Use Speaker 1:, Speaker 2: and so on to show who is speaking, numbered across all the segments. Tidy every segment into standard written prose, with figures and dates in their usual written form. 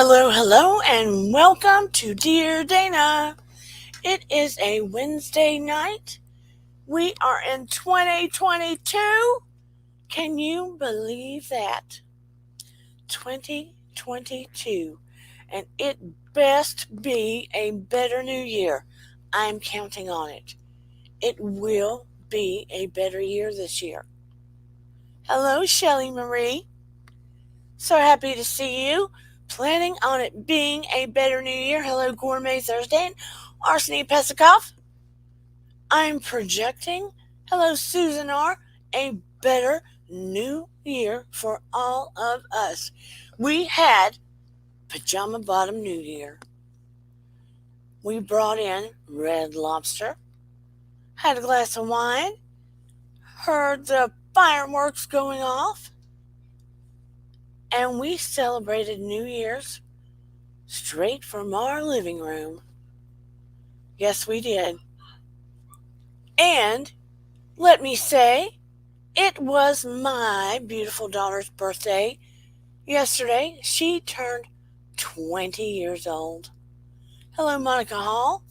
Speaker 1: Hello, and welcome to Dear Dana. It is a Wednesday night. We are in 2022. Can you believe that? 2022. And it best be a better new year. I'm counting on it. It will be a better year this year. Hello, Shelly Marie. So happy to see you. Planning on it being a better new year. Hello, Gourmet Thursday and Arseny Pesikov. I'm projecting, hello, Susan R., a better new year for all of us. We had Pajama Bottom New Year. We brought in Red Lobster, had a glass of wine, heard the fireworks going off, and we celebrated New Year's straight from our living room. Yes, we did. And let me say, it was my beautiful daughter's birthday yesterday. She turned 20 years old. Hello, Monica Hall.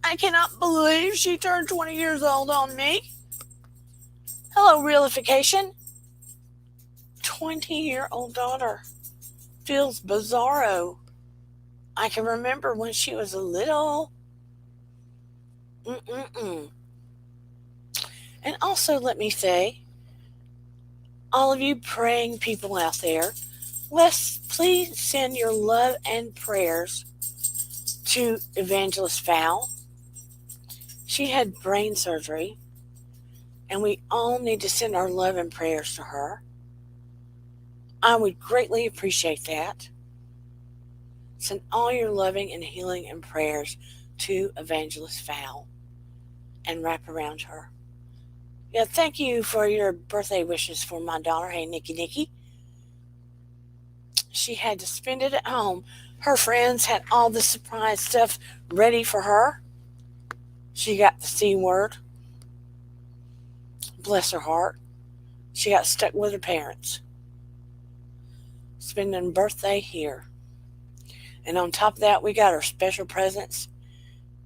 Speaker 1: I cannot believe she turned 20 years old on me. Hello, Realification. 20-year-old daughter. Feels bizarro. I can remember when she was a little. And also, let me say, all of you praying people out there, let's please send your love and prayers to Evangelist Val. She had brain surgery, and we all need to send our love and prayers to her. I would greatly appreciate that. Send all your loving and healing and prayers to Evangelist Val and wrap around her. Yeah, thank you for your birthday wishes for my daughter. Hey, Nikki. She had to spend it at home. Her friends had all the surprise stuff ready for her. She got the C word. Bless her heart. She got stuck with her parents. Spending birthday here. And on top of that, we got her special presents.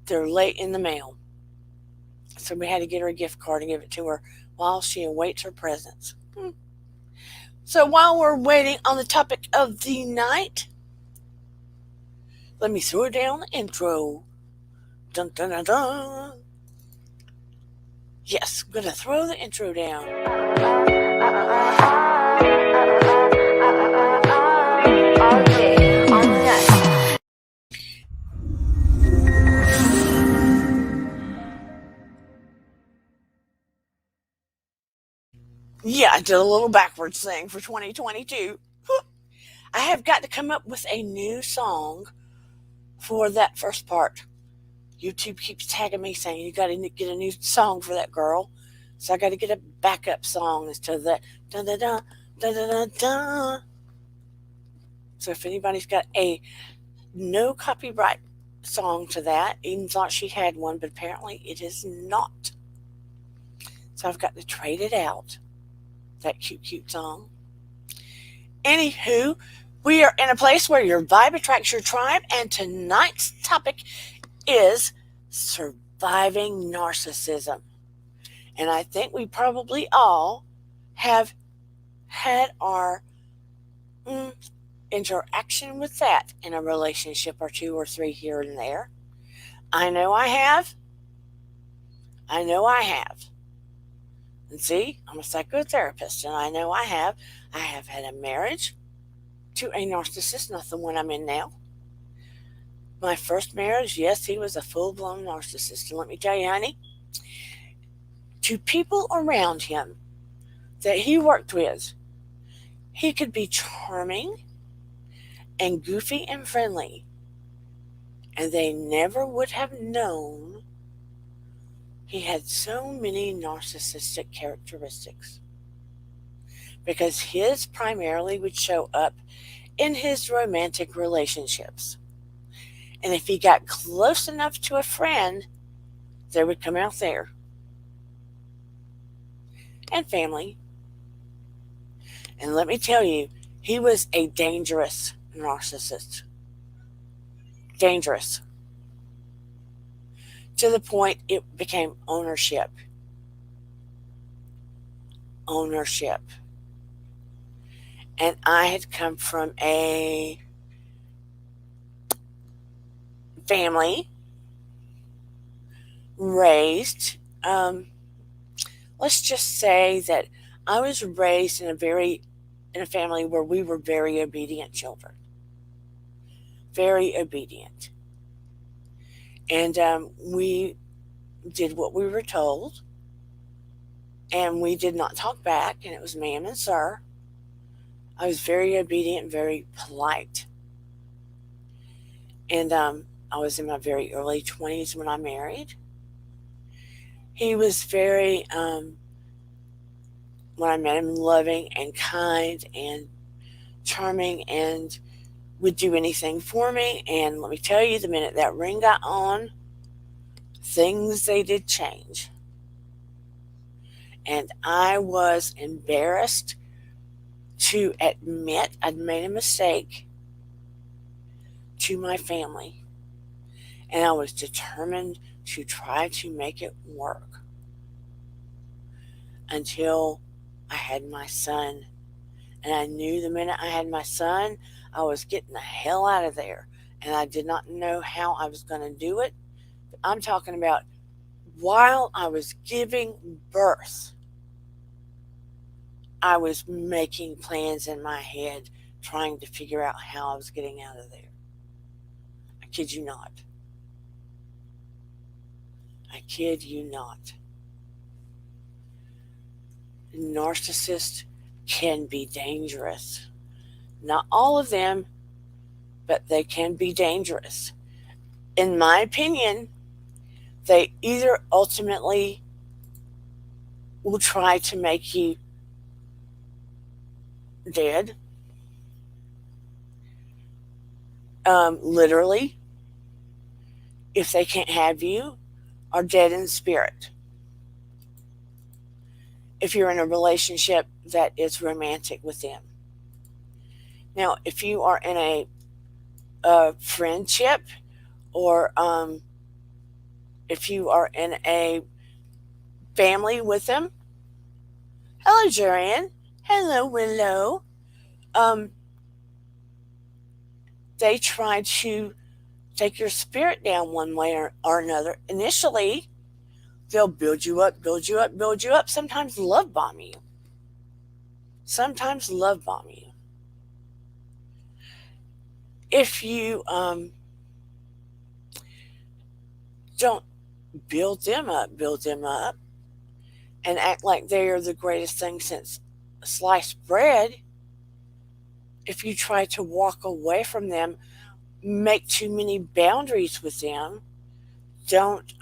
Speaker 1: They're late in the mail. So we had to get her a gift card and give it to her while she awaits her presents. So while we're waiting on the topic of the night, let me throw down the intro. Dun dun dun dun. Yes, I'm going to throw the intro down. Yeah, I did a little backwards thing for 2022. I have got to come up with a new song for that first part. YouTube keeps tagging me saying you got to get a new song for that girl. So I got to get a backup song instead of that dun dun dun dun dun dun dun. So if anybody's got a no copyright song to that, even thought she had one, but apparently it is not. So I've got to trade it out. That cute song. Anywho, we are in a place where your vibe attracts your tribe, and tonight's topic is surviving narcissism. And I think we probably all have had our interaction with that in a relationship or two or three here and there. I know I have. And see, I'm a psychotherapist, and I know I have. I have had a marriage to a narcissist, not the one I'm in now. My first marriage, yes, he was a full-blown narcissist. And let me tell you, honey, to people around him that he worked with, he could be charming and goofy and friendly, and they never would have known he had so many narcissistic characteristics, because his primarily would show up in his romantic relationships. And if he got close enough to a friend, they would come out there. And family. And let me tell you, he was a dangerous narcissist. dangerous, to the point it became ownership. And I had come from a family raised, let's just say that I was raised in a family where we were very obedient children. Very obedient. And we did what we were told. And we did not talk back. And it was ma'am and sir. I was very obedient, very polite. And I was in my very early 20s when I married. He was very, when I met him, loving and kind and charming and would do anything for me. And let me tell you, the minute that ring got on, things they did change. And I was embarrassed to admit I'd made a mistake to my family. And I was determined to try to make it work until I had my son. And I knew the minute I had my son, I was getting the hell out of there. And I did not know how I was going to do it. But I'm talking about while I was giving birth, I was making plans in my head, trying to figure out how I was getting out of there. I kid you not. I kid you not. Narcissists can be dangerous. Not all of them, but they can be dangerous. In my opinion, they either ultimately will try to make you dead, literally, if they can't have you, are dead in spirit. If you're in a relationship that is romantic with them. Now, if you are in a friendship, or if you are in a family with them, hello, Jurian. Hello, Willow. They try to take your spirit down one way or another. Initially, they'll build you up, sometimes love bomb you. If you don't build them up, and act like they are the greatest thing since sliced bread, if you try to walk away from them, make too many boundaries with them, don't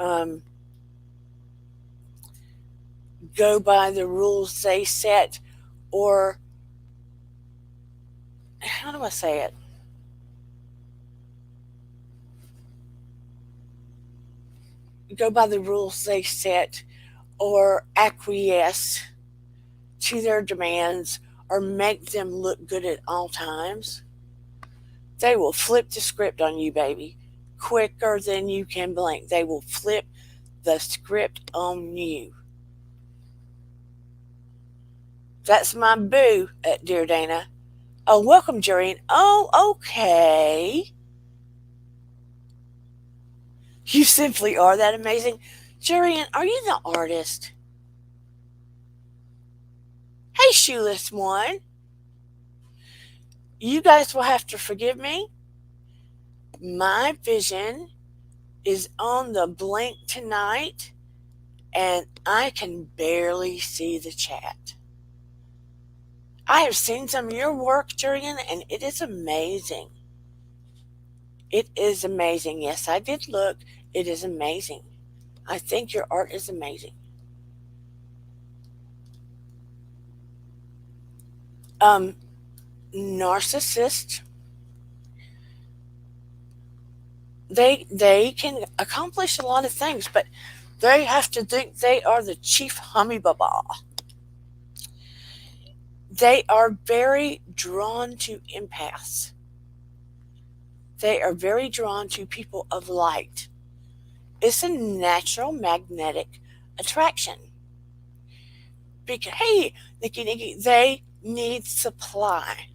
Speaker 1: go by the rules they set, or how do I say it? Go by the rules they set, or acquiesce to their demands, or make them look good at all times, they will flip the script on you, baby. Quicker than you can blink. They will flip the script on you. That's my boo, dear Dana. Oh, welcome, Jurian. Oh, okay. You simply are that amazing. Jurian, are you the artist? Hey, Shoeless One. You guys will have to forgive me. My vision is on the blink tonight, and I can barely see the chat. I have seen some of your work, Jurian, and it is amazing. It is amazing. Yes, I did look. It is amazing. I think your art is amazing. Narcissists, they can accomplish a lot of things, but they have to think they are the chief hummy baba. They are very drawn to empaths. They are very drawn to people of light. It's a natural magnetic attraction. Because, hey, Nikki, they need supply.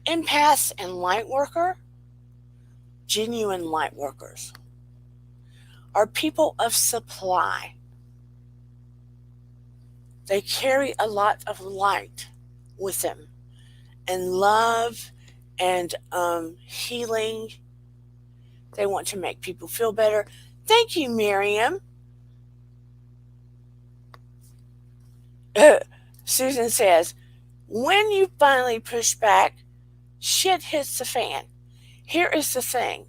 Speaker 1: Empaths and light worker, genuine light workers, are people of supply. They carry a lot of light with them, and love, and healing. They want to make people feel better. Thank you, Miriam. Susan says, when you finally push back, shit hits the fan. Here is the thing.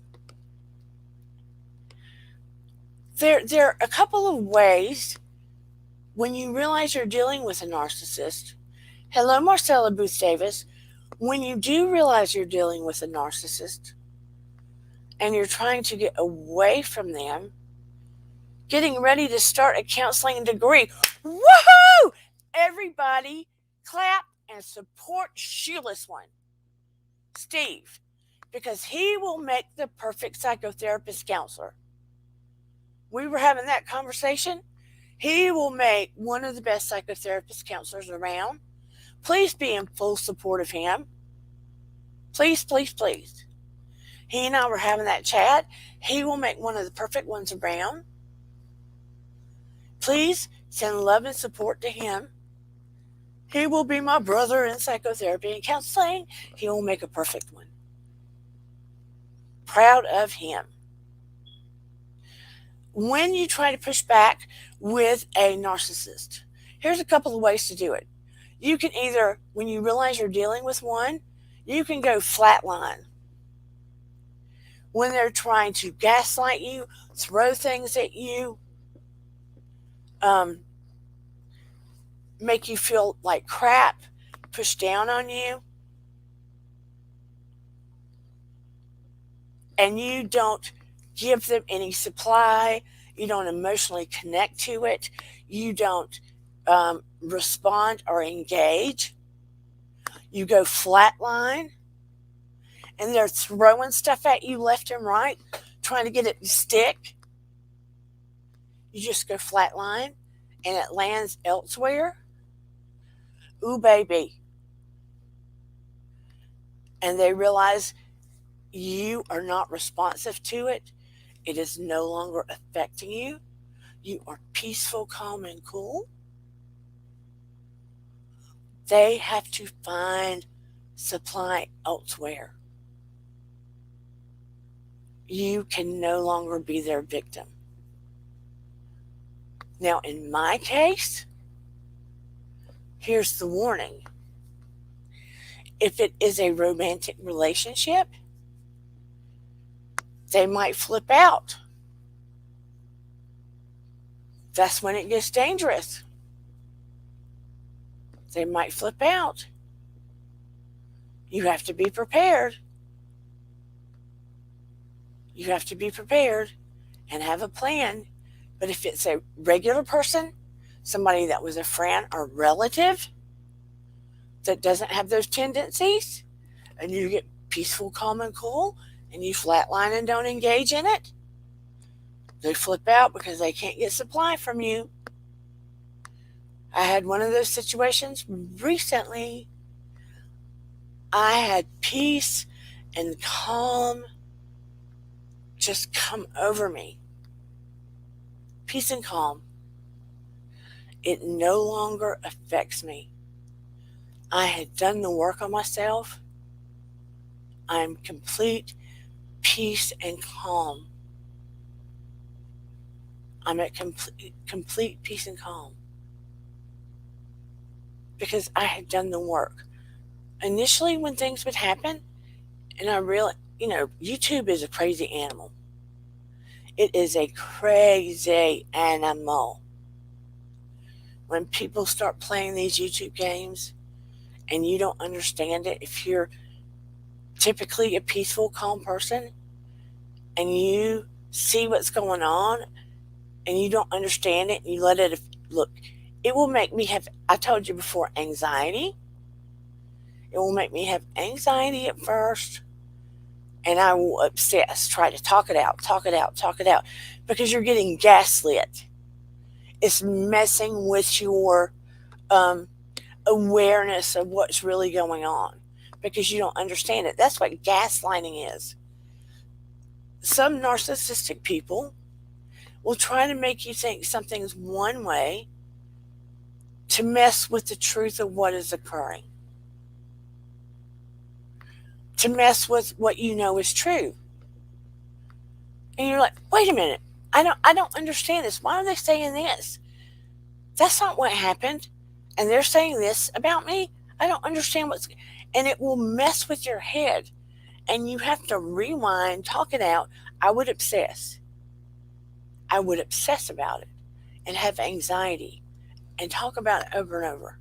Speaker 1: There are a couple of ways when you realize you're dealing with a narcissist. Hello, Marcella Booth Davis. When you do realize you're dealing with a narcissist and you're trying to get away from them, getting ready to start a counseling degree. Woohoo! Everybody clap and support Shoeless One, Steve, because he will make the perfect psychotherapist counselor. We were having that conversation. He will make one of the best psychotherapist counselors around. Please be in full support of him. Please, please, please. He and I were having that chat. He will make one of the perfect ones around. Please send love and support to him. He will be my brother in psychotherapy and counseling. He will make a perfect one. Proud of him. When you try to push back with a narcissist, here's a couple of ways to do it. You can either, when you realize you're dealing with one, you can go flatline. When they're trying to gaslight you, throw things at you, make you feel like crap, push down on you, and you don't give them any supply, you don't emotionally connect to it, you don't respond or engage, you go flatline, and they're throwing stuff at you left and right, trying to get it to stick. You just go flatline, and it lands elsewhere. Ooh, baby. And they realize you are not responsive to it. It is no longer affecting you. You are peaceful, calm, and cool. They have to find supply elsewhere. You can no longer be their victim. Now, in my case, here's the warning. If it is a romantic relationship, they might flip out. That's when it gets dangerous. They might flip out. You have to be prepared. You have to be prepared and have a plan. But if it's a regular person, somebody that was a friend or relative that doesn't have those tendencies, and you get peaceful, calm, and cool, and you flatline and don't engage in it, they flip out because they can't get supply from you. I had one of those situations recently. I had peace and calm just come over me. Peace and calm. It no longer affects me. I had done the work on myself. I'm complete peace and calm. I'm at complete peace and calm. Because I had done the work. Initially, when things would happen, and I realized, YouTube is a crazy animal. It is a crazy animal. When people start playing these YouTube games and you don't understand it, if you're typically a peaceful, calm person and you see what's going on and you don't understand it and you let it, look, it will make me have, I told you before, anxiety. It will make me have anxiety at first. And I will obsess, try to talk it out, because you're getting gaslit. It's messing with your awareness of what's really going on because you don't understand it. That's what gaslighting is. Some narcissistic people will try to make you think something's one way to mess with the truth of what is occurring, to mess with what you know is true. And you're like, wait a minute, I don't understand this. Why are they saying this? That's not what happened. And they're saying this about me. I don't understand and it will mess with your head. And you have to rewind, talk it out. I would obsess about it and have anxiety and talk about it over and over.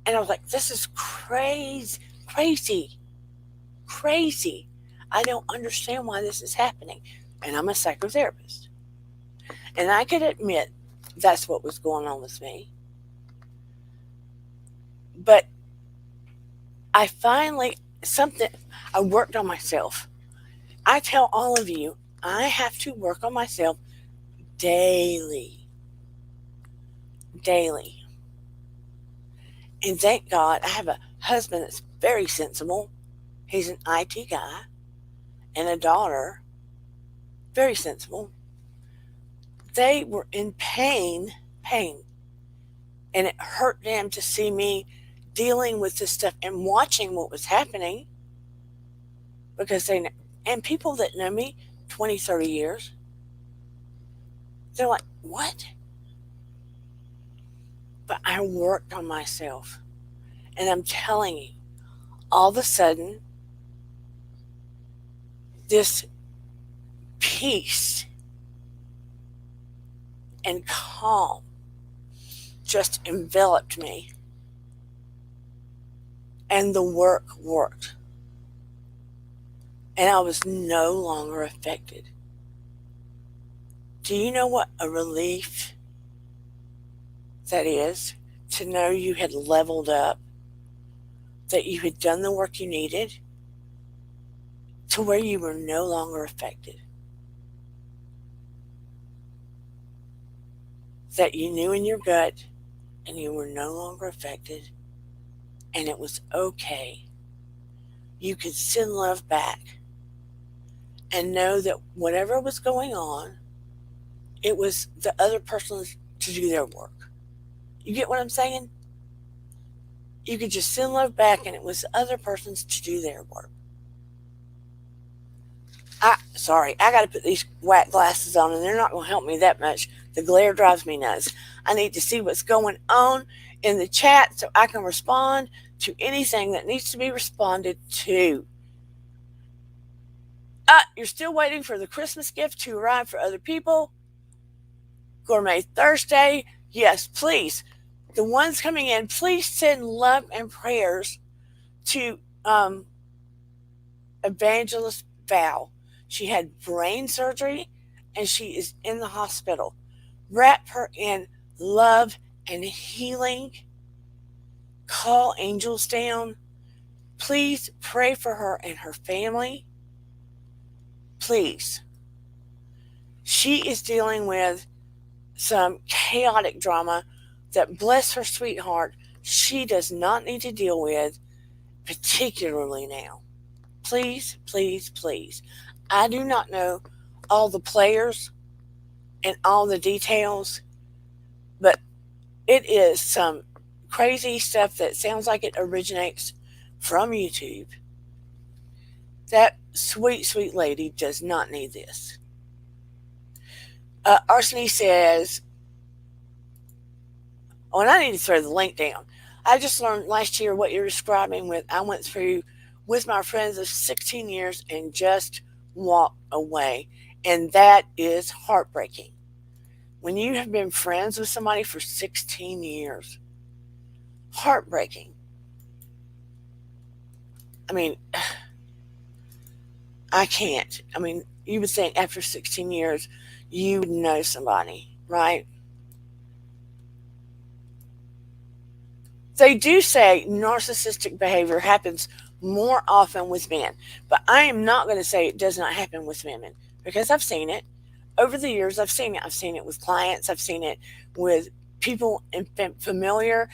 Speaker 1: And I was like, this is crazy. I don't understand why this is happening. And I'm a psychotherapist. And I could admit that's what was going on with me. But I worked on myself. I tell all of you, I have to work on myself daily. And thank God I have a husband that's very sensible. He's an IT guy. And a daughter, very sensible. They were in pain. And it hurt them to see me dealing with this stuff and watching what was happening. Because and people that know me 20, 30 years, they're like, what? But I worked on myself. And I'm telling you, all of a sudden, this peace and calm just enveloped me. And the work worked. And I was no longer affected. Do you know what a relief that is? To know you had leveled up, that you had done the work you needed, to where you were no longer affected. That you knew in your gut and you were no longer affected, and it was okay. You could send love back and know that whatever was going on, it was the other person to do their work. You get what I'm saying? You could just send love back and it was the other person's to do their work. I got to put these whack glasses on and they're not going to help me that much. The glare drives me nuts. I need to see what's going on in the chat so I can respond to anything that needs to be responded to. You're still waiting for the Christmas gift to arrive for other people? Gourmet Thursday? Yes, please. The ones coming in, please send love and prayers to Evangelist Val. She had brain surgery and she is in the hospital. Wrap her in love and healing. Call angels down. Please pray for her and her family. Please. She is dealing with some chaotic drama that, bless her sweetheart, she does not need to deal with, particularly now. Please, please, please. I do not know all the players and all the details, but it is some crazy stuff that sounds like it originates from YouTube. That sweet, sweet lady does not need this. Arseny says, and I need to throw the link down. I just learned last year what you're describing I went through with my friends of 16 years and just walked away. And that is heartbreaking. When you have been friends with somebody for 16 years, heartbreaking. I mean, I can't. I mean, you would think after 16 years, you would know somebody, right? They do say narcissistic behavior happens more often with men. But I am not going to say it does not happen with women, because I've seen it. Over the years, I've seen it. I've seen it with clients. I've seen it with people in familiar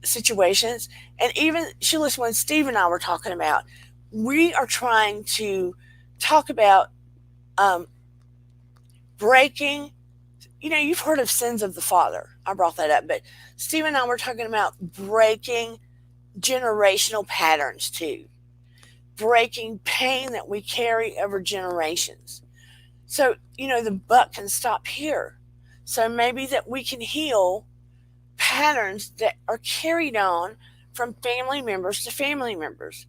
Speaker 1: situations. And even, Sheila's, when Steve and I were talking about, we are trying to talk about breaking, you've heard of sins of the father. I brought that up. But Steve and I were talking about breaking generational patterns too, breaking pain that we carry over generations. So, the buck can stop here. So maybe that we can heal patterns that are carried on from family members to family members.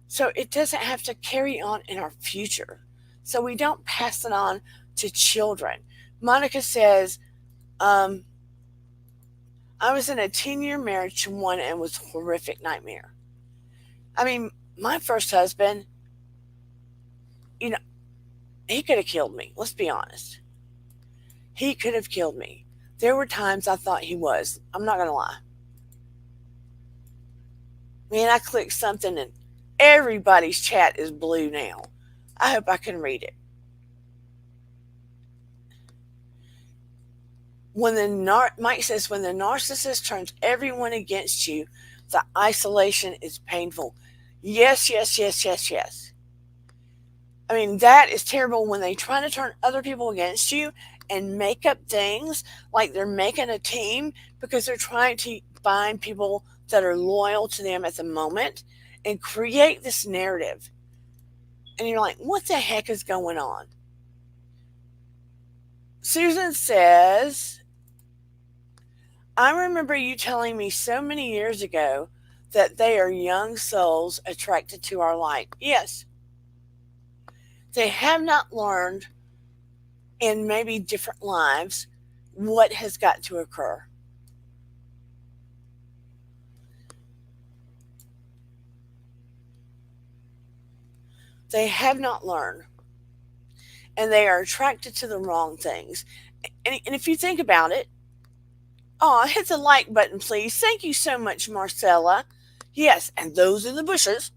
Speaker 1: So it doesn't have to carry on in our future. So we don't pass it on to children. Monica says, I was in a 10-year marriage to one and it was a horrific nightmare. I mean, my first husband, he could have killed me. Let's be honest. He could have killed me. There were times I thought he was. I'm not going to lie. Man, I clicked something and everybody's chat is blue now. I hope I can read it. Mike says, when the narcissist turns everyone against you, the isolation is painful. Yes, yes, yes, yes, yes. I mean, that is terrible when they try to turn other people against you and make up things like they're making a team because they're trying to find people that are loyal to them at the moment and create this narrative. And you're like, what the heck is going on? Susan says, I remember you telling me so many years ago that they are young souls attracted to our light. Yes. They have not learned in maybe different lives what has got to occur. They have not learned. And they are attracted to the wrong things. And if you think about it, hit the like button, please. Thank you so much, Marcella. Yes, and those in the bushes,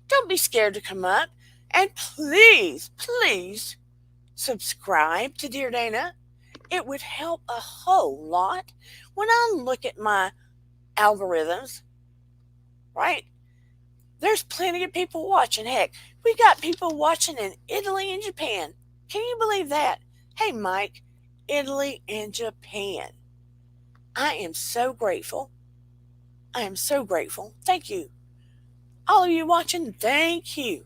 Speaker 1: don't be scared to come up. And please, please subscribe to Dear Dana. It would help a whole lot. When I look at my algorithms, right, there's plenty of people watching. Heck, we got people watching in Italy and Japan. Can you believe that? Hey, Mike, Italy and Japan. I am so grateful. I am so grateful. Thank you. All of you watching, thank you.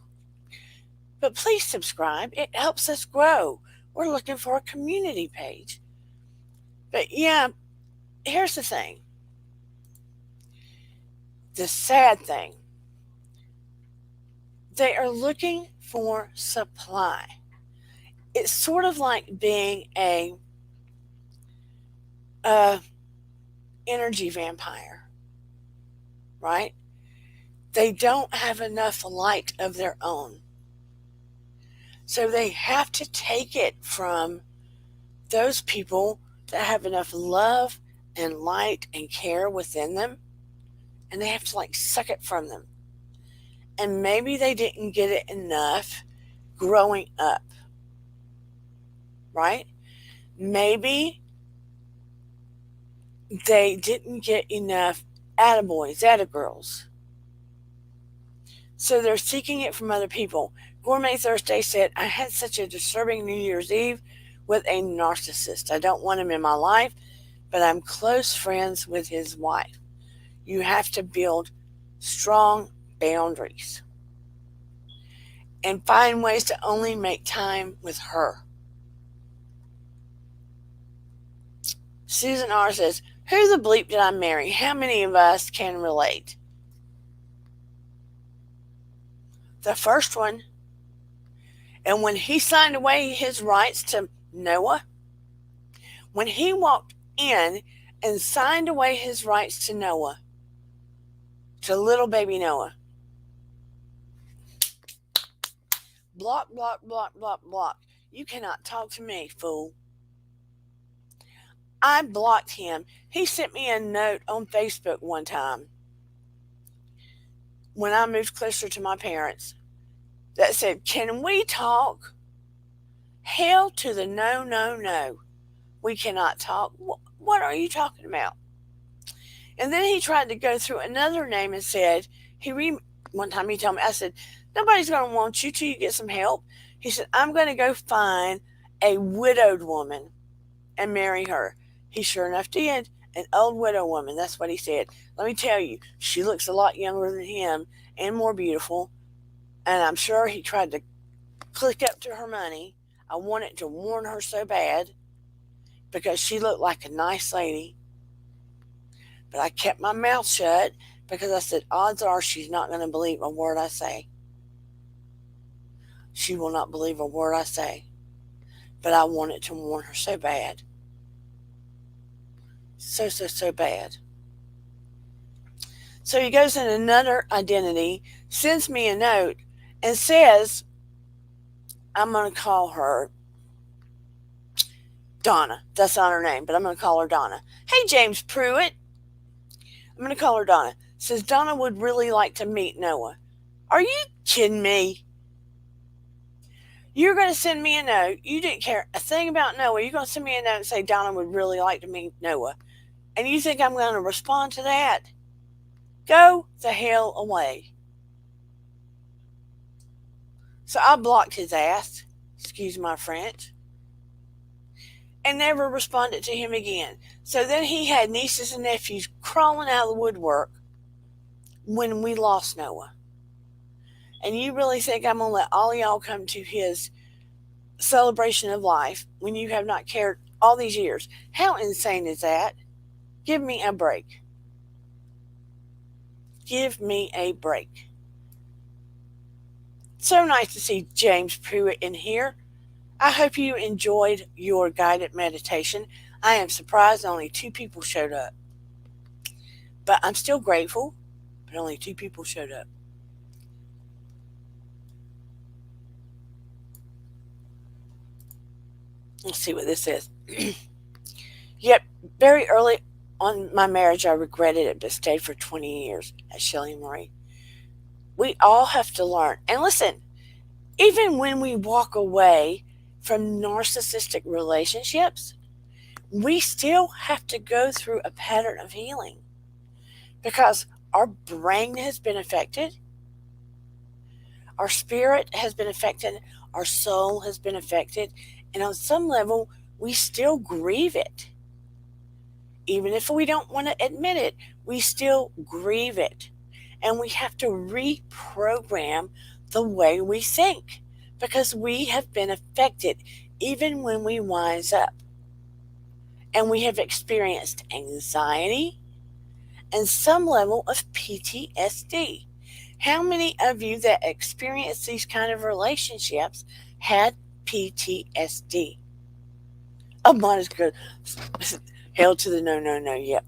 Speaker 1: But please subscribe. It helps us grow. We're looking for a community page. But yeah, here's the thing. The sad thing. They are looking for supply. It's sort of like being a energy vampire, right? They don't have enough light of their own. So they have to take it from those people that have enough love and light and care within them, and they have to suck it from them. And maybe they didn't get it enough growing up, right? Maybe they didn't get enough attaboys, attagirls. So they're seeking it from other people. Gourmet Thursday said, I had such a disturbing New Year's Eve with a narcissist. I don't want him in my life, but I'm close friends with his wife. You have to build strong boundaries and find ways to only make time with her. Susan R. says, who the bleep did I marry? How many of us can relate? The first one. And when he signed away his rights to Noah, when he walked in and signed away his rights to Noah, to little baby Noah, block, block, block, block, block. You cannot talk to me, fool. I blocked him. He sent me a note on Facebook one time when I moved closer to my parents that said, "Can we talk?" Hell to the no, no, no. We cannot talk. What are you talking about? And then he tried to go through another name and said, one time he told me, I said, "Nobody's going to want you till you get some help." He said, "I'm going to go find a widowed woman and marry her." He sure enough did. An old widow woman. That's what he said. Let me tell you, she looks a lot younger than him and more beautiful. And I'm sure he tried to click up to her money. I wanted to warn her so bad because she looked like a nice lady. But I kept my mouth shut because I said, odds are she's not going to believe a word I say. She will not believe a word I say. But I wanted to warn her so bad. So bad. So he goes in another identity, sends me a note, and says, I'm going to call her Donna. That's not her name, but I'm going to call her Donna. "Hey, James Pruitt." I'm going to call her Donna. Says Donna would really like to meet Noah. Are you kidding me? You're going to send me a note. You didn't care a thing about Noah. You're going to send me a note and say Donna would really like to meet Noah. And you think I'm going to respond to that? Go the hell away. So I blocked his ass, excuse my French, and never responded to him again. So then he had nieces and nephews crawling out of the woodwork when we lost Noah. And you really think I'm going to let all y'all come to his celebration of life when you have not cared all these years? How insane is that? Give me a break. Give me a break. So nice to see James Pruitt in here. I hope you enjoyed your guided meditation. I am surprised only 2 people showed up. But I'm still grateful, but only 2 people showed up. Let's see what this says. Yet, very early on my marriage, I regretted it, but stayed for 20 years, as Shelley Marie. We all have to learn. And listen, even when we walk away from narcissistic relationships, we still have to go through a pattern of healing because our brain has been affected, our spirit has been affected, our soul has been affected, and on some level, we still grieve it. Even if we don't want to admit it, we still grieve it. And we have to reprogram the way we think because we have been affected even when we wise up. And we have experienced anxiety and some level of PTSD. How many of you that experienced these kind of relationships had PTSD? Oh, mine is good. Hell to the no, no, no, yep.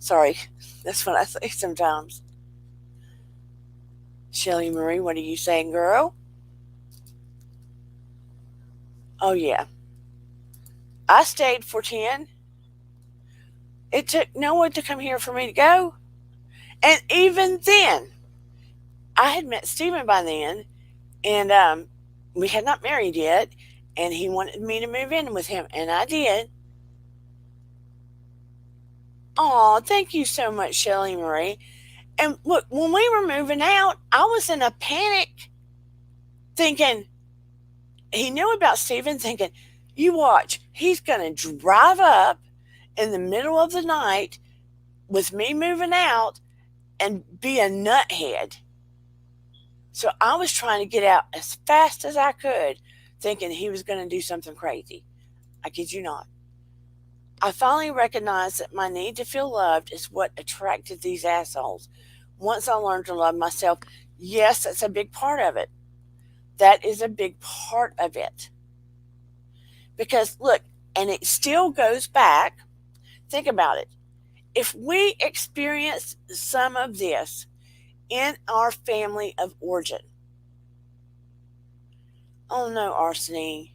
Speaker 1: Sorry, that's what I say sometimes. Shelley Marie, what are you saying, girl? Oh, yeah. I stayed for 10. It took no one to come here for me to go. And even then, I had met Stephen by then, and we had not married yet, and he wanted me to move in with him, and I did. Aw, thank you so much, Shelley Marie. And look, when we were moving out, I was in a panic thinking, he knew about Stephen, thinking, you watch, he's going to drive up in the middle of the night with me moving out and be a nuthead. So I was trying to get out as fast as I could, thinking he was going to do something crazy. I kid you not. I finally recognized that my need to feel loved is what attracted these assholes. Once I learned to love myself, yes, that's a big part of it. That is a big part of it. Because look, and it still goes back, think about it. If we experience some of this in our family of origin, oh no, Arsene,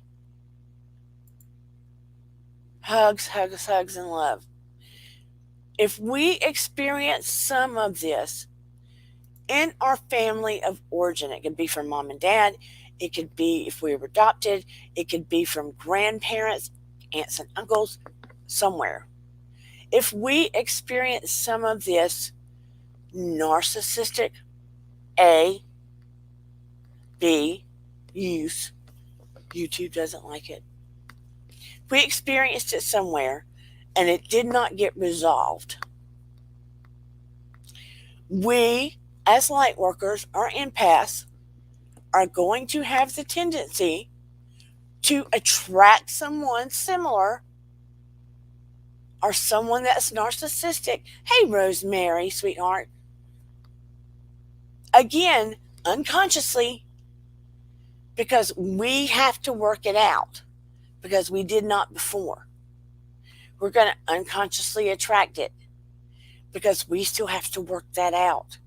Speaker 1: hugs, hugs, hugs, and love. If we experience some of this in our family of origin. It could be from mom and dad. It could be if we were adopted. It could be from grandparents, aunts and uncles, somewhere. If we experience some of this narcissistic A, B, use, YouTube doesn't like it. If we experienced it somewhere and it did not get resolved, we, as light workers or empaths, are going to have the tendency to attract someone similar or someone that's narcissistic. Hey, Rosemary, sweetheart. Again, unconsciously, because we have to work it out, because we did not before. We're going to unconsciously attract it because we still have to work that out.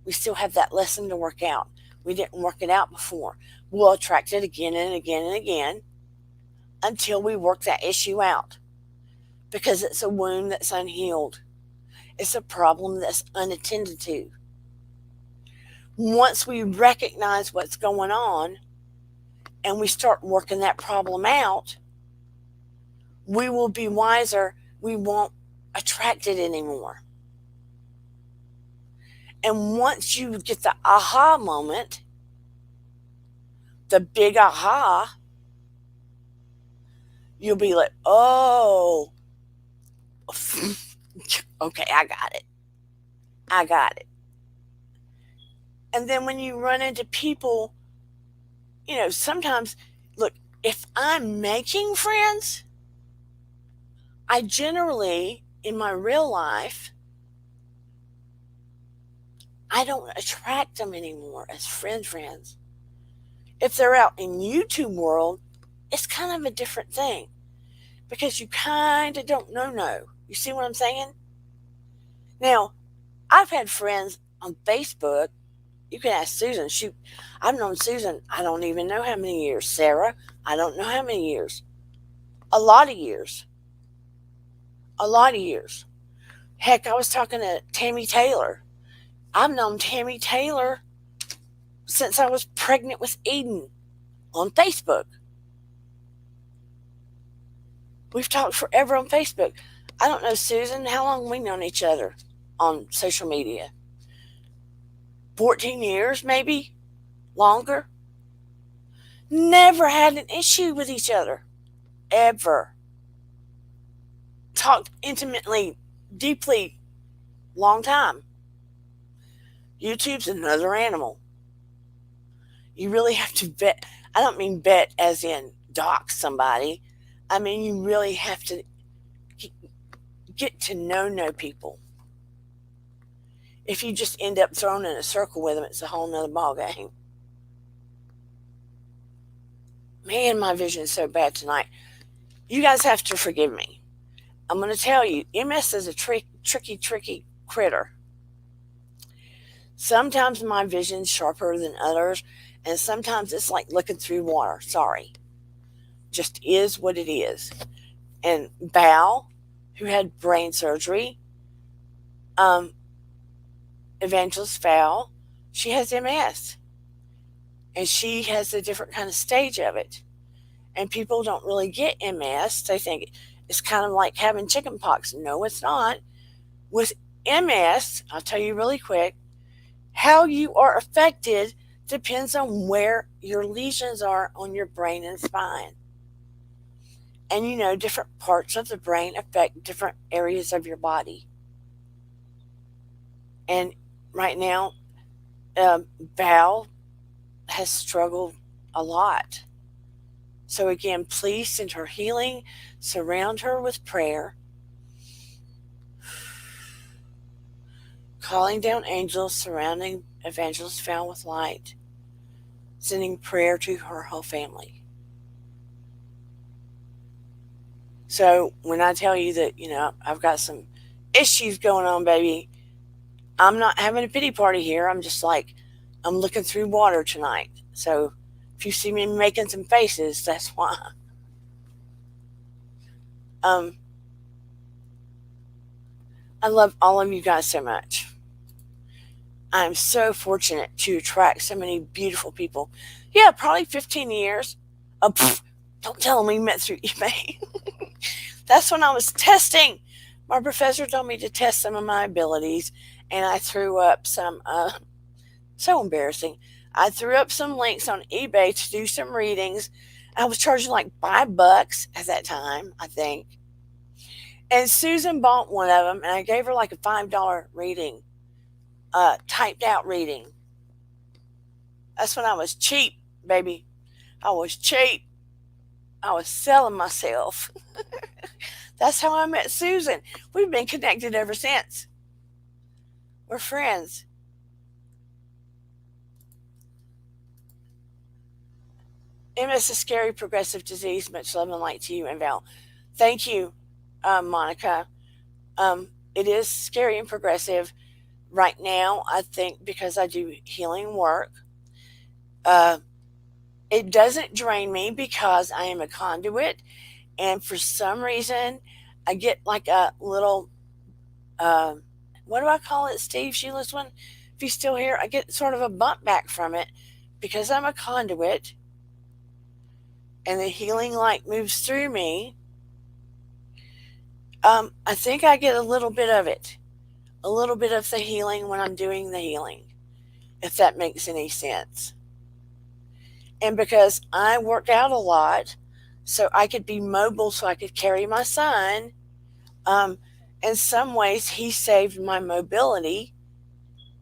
Speaker 1: We still have that lesson to work out. We didn't work it out before. We'll attract it again and again and again until we work that issue out, because it's a wound that's unhealed. It's a problem that's unattended to. Once we recognize what's going on and we start working that problem out, we will be wiser. We won't attract it anymore. And once you get the aha moment, the big aha, you'll be like, oh, okay, I got it. I got it. And then when you run into people, sometimes, look, if I'm making friends, I generally, in my real life, I don't attract them anymore as friends. If they're out in YouTube world, it's kind of a different thing, because you kind of don't know. You see what I'm saying? Now, I've had friends on Facebook. You can ask Susan. I've known Susan, I don't even know how many years. Sarah, I don't know how many years. A lot of years. Heck, I was talking to Tammy Taylor. I've known Tammy Taylor since I was pregnant with Eden on Facebook. We've talked forever on Facebook. I don't know, Susan, how long have we known each other on social media? 14 years, maybe? Longer? Never had an issue with each other. Ever. Talked intimately, deeply, long time. YouTube's another animal. You really have to vet. I don't mean vet as in dox somebody. I mean, you really have to get to know people. If you just end up thrown in a circle with them, it's a whole nother ball game. Man, my vision is so bad tonight. You guys have to forgive me. I'm going to tell you, MS is a tricky critter. Sometimes my vision's sharper than others, and sometimes it's like looking through water. Sorry. Just is what it is. And Val, who had brain surgery, Evangelist Val, she has MS. And she has a different kind of stage of it. And people don't really get MS. They think it's kind of like having chicken pox. No, it's not. With MS, I'll tell you really quick, how you are affected depends on where your lesions are on your brain and spine. And different parts of the brain affect different areas of your body. And right now, Val has struggled a lot. So again, please send her healing, surround her with prayer, calling down angels, surrounding Evangelist Val with light, sending prayer to her whole family. So when I tell you that, I've got some issues going on, baby, I'm not having a pity party here. I'm just like, I'm looking through water tonight. So if you see me making some faces, that's why. I love all of you guys so much. I'm so fortunate to attract so many beautiful people. Yeah, probably 15 years. Oh, don't tell them we met through eBay. That's when I was testing. My professor told me to test some of my abilities, and I threw up some, so embarrassing. I threw up some links on eBay to do some readings. I was charging like $5 at that time, I think. And Susan bought one of them, and I gave her like a $5 reading, typed out reading. That's when I was cheap, baby. I was cheap. I was selling myself. That's how I met Susan. We've been connected ever since. We're friends. MS is scary progressive disease. Much love and light to you and Val. Thank you, Monica. It is scary and progressive. Right now, I think because I do healing work, it doesn't drain me because I am a conduit. And for some reason, I get like a little, what do I call it, Steve Sheila's one? If he's still here, I get sort of a bump back from it because I'm a conduit and the healing light moves through me. I think I get a little bit of it, a little bit of the healing when I'm doing the healing, if that makes any sense. And because I work out a lot, so I could be mobile, so I could carry my son, in some ways, he saved my mobility,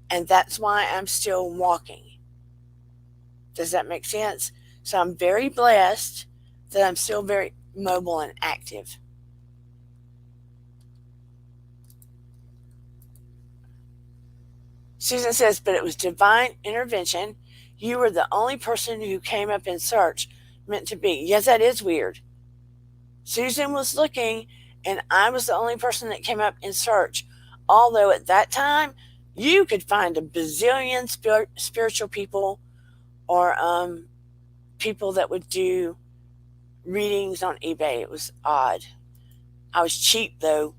Speaker 1: and that's why I'm still walking. Does that make sense? So I'm very blessed that I'm still very mobile and active. Susan says, but it was divine intervention. You were the only person who came up in search, meant to be. Yes, that is weird. Susan was looking, and I was the only person that came up in search. Although at that time, you could find a bazillion spiritual people or people that would do readings on eBay. It was odd. I was cheap, though.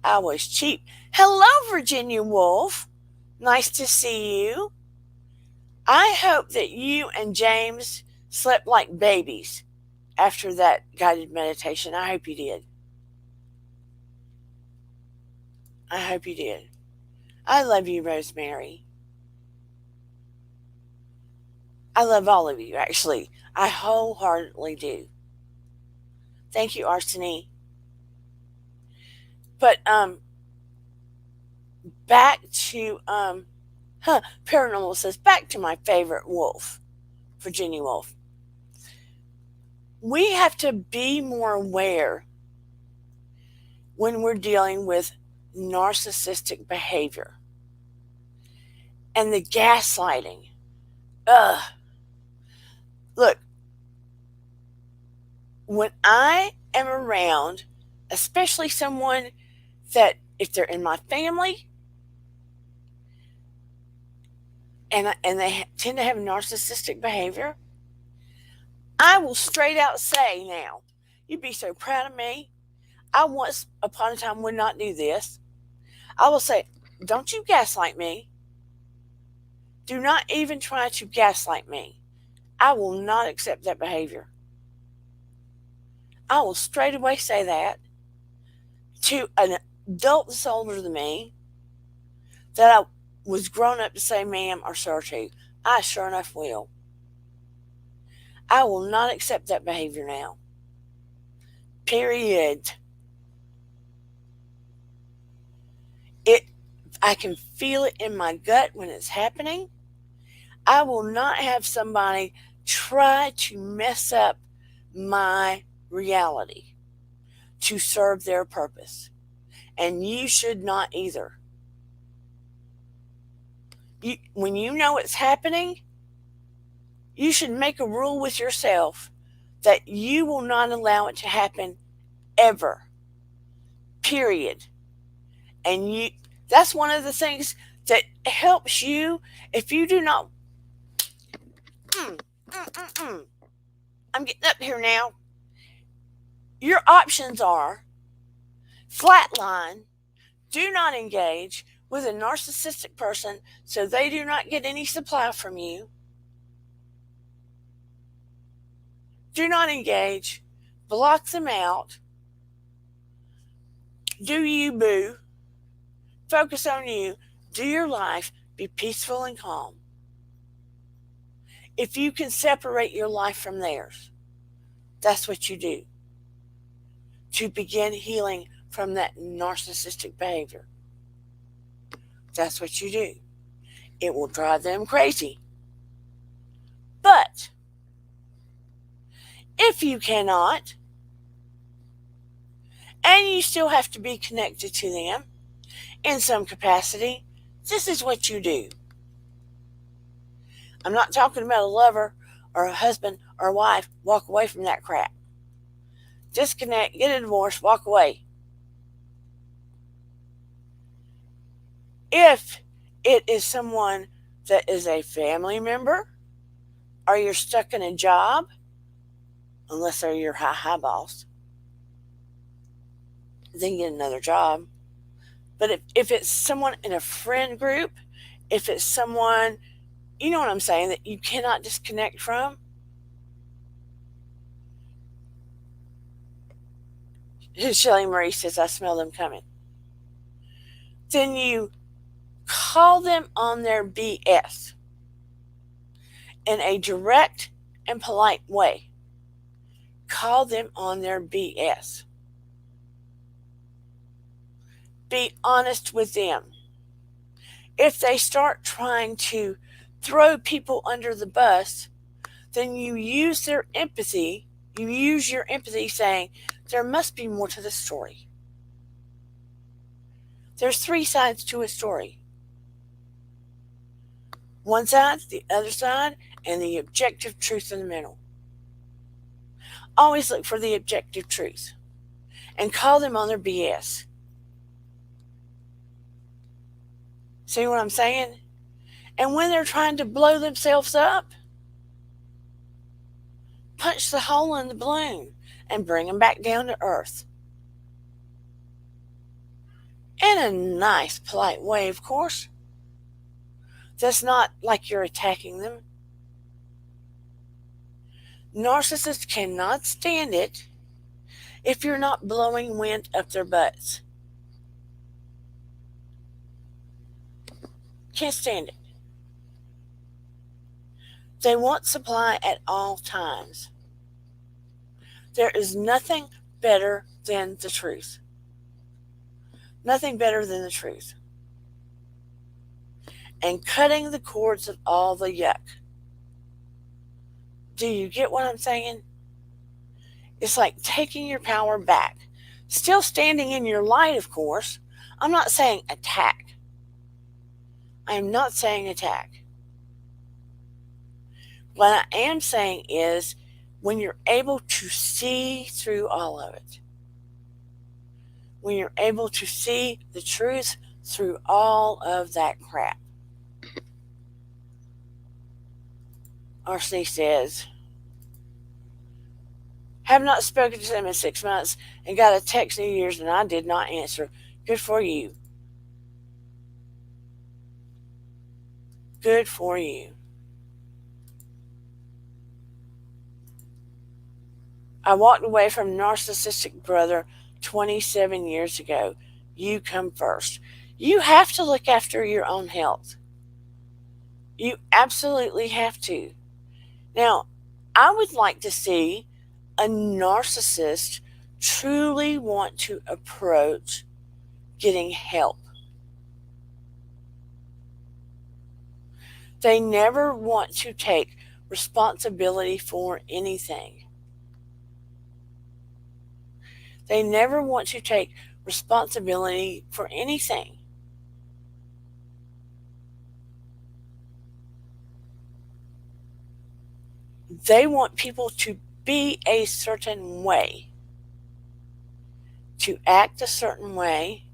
Speaker 1: I was cheap. Hello, Virginia Woolf. Nice to see you. I hope that you and James slept like babies after that guided meditation. I hope you did. I hope you did. I love you, Rosemary. I love all of you, actually. I wholeheartedly do. Thank you, Arseny. But back to Paranormal says, back to my favorite wolf, Virginia Woolf. We have to be more aware when we're dealing with narcissistic behavior and the gaslighting. Look, when I am around, especially someone that, if they're in my family, and they tend to have narcissistic behavior, I will straight out say, now, you'd be so proud of me. I once upon a time would not do this. I will say, don't you gaslight me. Do not even try to gaslight me. I will not accept that behavior. I will straight away say that to an adult that's older than me, that I was grown up to say ma'am or sir to. I sure enough will. I will not accept that behavior now. Period. I can feel it in my gut when it's happening. I will not have somebody try to mess up my reality to serve their purpose. And you should not either. When you know it's happening, you should make a rule with yourself that you will not allow it to happen ever. Period. And that's one of the things that helps you if you do not. I'm getting up here now. Your options are flatline, do not engage, with a narcissistic person so they do not get any supply from you. Do not engage. Block them out. Do you, boo. Focus on you. Do your life. Be peaceful and calm. If you can separate your life from theirs, that's what you do to begin healing from that narcissistic behavior. That's what you do. It will drive them crazy. But if you cannot, and you still have to be connected to them in some capacity, this is what you do. I'm not talking about a lover or a husband or a wife. Walk away from that crap. Disconnect, get a divorce, walk away. If it is someone that is a family member, or you're stuck in a job, unless they're your high boss, then get another job. But if it's someone in a friend group, if it's someone, you know what I'm saying, that you cannot disconnect from, Shelly Marie says, I smell them coming. Then you call them on their BS in a direct and polite way. Call them on their BS. Be honest with them. If they start trying to throw people under the bus, then you use their empathy. You use your empathy saying, there must be more to the story. There's 3 sides to a story. One side, the other side, and the objective truth in the middle. Always look for the objective truth and call them on their BS. See what I'm saying? And when they're trying to blow themselves up, punch the hole in the balloon and bring them back down to earth. In a nice, polite way, of course. That's not like you're attacking them. Narcissists cannot stand it if you're not blowing wind up their butts. Can't stand it. They want supply at all times. There is nothing better than the truth. Nothing better than the truth. And cutting the cords of all the yuck. Do you get what I'm saying? It's like taking your power back. Still standing in your light, of course. I'm not saying attack. I am not saying attack. What I am saying is when you're able to see through all of it. When you're able to see the truth through all of that crap. RC says, have not spoken to them in 6 months and got a text New Year's and I did not answer. Good for you. Good for you. I walked away from narcissistic brother 27 years ago. You come first. You have to look after your own health. You absolutely have to. Now, I would like to see a narcissist truly want to approach getting help. They never want to take responsibility for anything. They never want to take responsibility for anything. They want people to be a certain way, to act a certain way,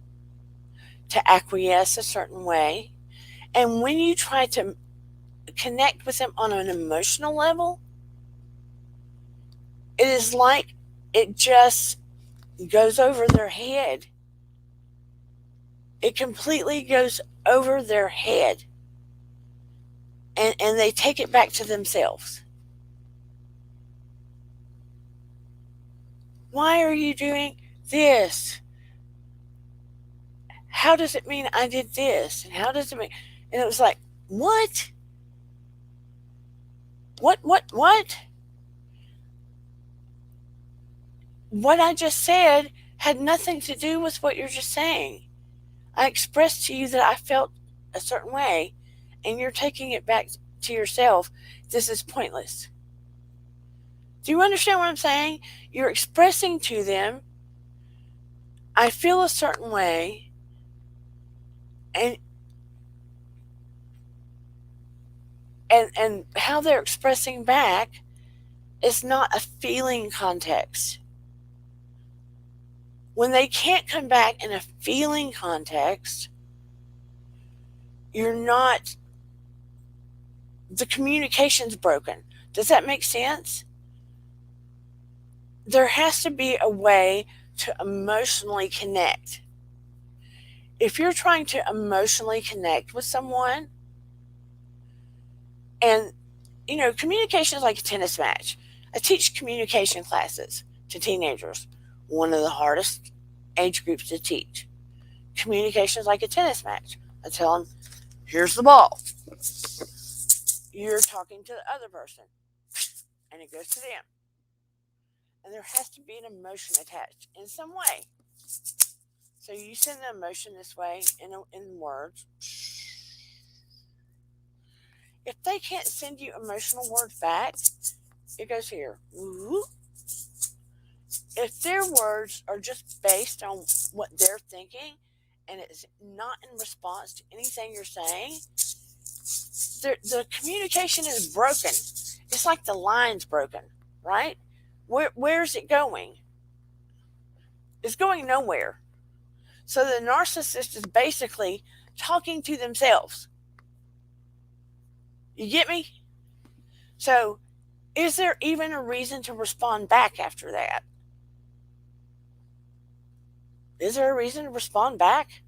Speaker 1: to acquiesce a certain way. And when you try to connect with them on an emotional level, it is like it just goes over their head. It completely goes over their head, and they take it back to themselves. Why are you doing this? How does it mean I did this? And how does it mean? And it was like, what? What? What I just said had nothing to do with what you're just saying. I expressed to you that I felt a certain way, and you're taking it back to yourself. This is pointless. Do you understand what I'm saying? You're expressing to them, I feel a certain way, and how they're expressing back is not a feeling context. When they can't come back in a feeling context, the communication's broken. Does that make sense? There has to be a way to emotionally connect. If you're trying to emotionally connect with someone, and communication is like a tennis match. I teach communication classes to teenagers, one of the hardest age groups to teach. Communication is like a tennis match. I tell them, here's the ball. You're talking to the other person, and it goes to them. And there has to be an emotion attached in some way. So you send the emotion this way in words. If they can't send you emotional words back, it goes here. If their words are just based on what they're thinking, and it's not in response to anything you're saying, the communication is broken. It's like the line's broken, right? Where's it going? It's going nowhere. So the narcissist is basically talking to themselves. You get me? So is there even a reason to respond back after that? Is there a reason to respond back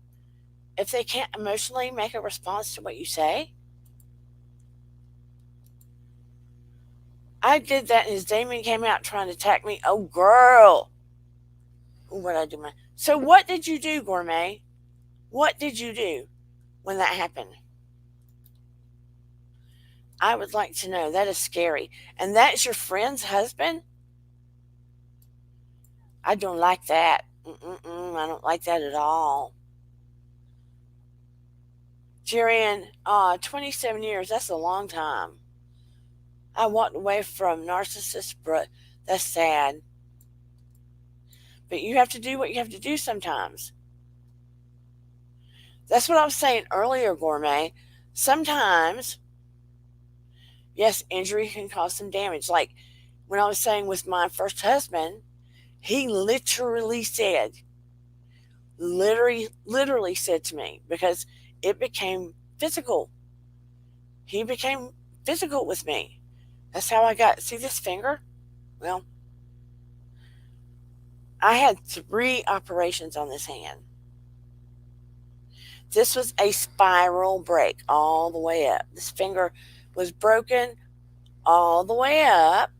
Speaker 1: if they can't emotionally make a response to what you say? I did that, and as Damien came out trying to attack me, oh girl. What did I do? So what did you do, Gourmet? What did you do when that happened? I would like to know. That is scary. And that's your friend's husband? I don't like that. I don't like that at all. Jerian, 27 years, that's a long time. I walked away from narcissists, but that's sad. But you have to do what you have to do sometimes. That's what I was saying earlier, Gourmet. Sometimes, yes, injury can cause some damage. Like when I was saying with my first husband, he literally said to me, because it became physical. He became physical with me. That's how I got, see this finger? Well, I had 3 operations on this hand. This was a spiral break all the way up. This finger was broken all the way up.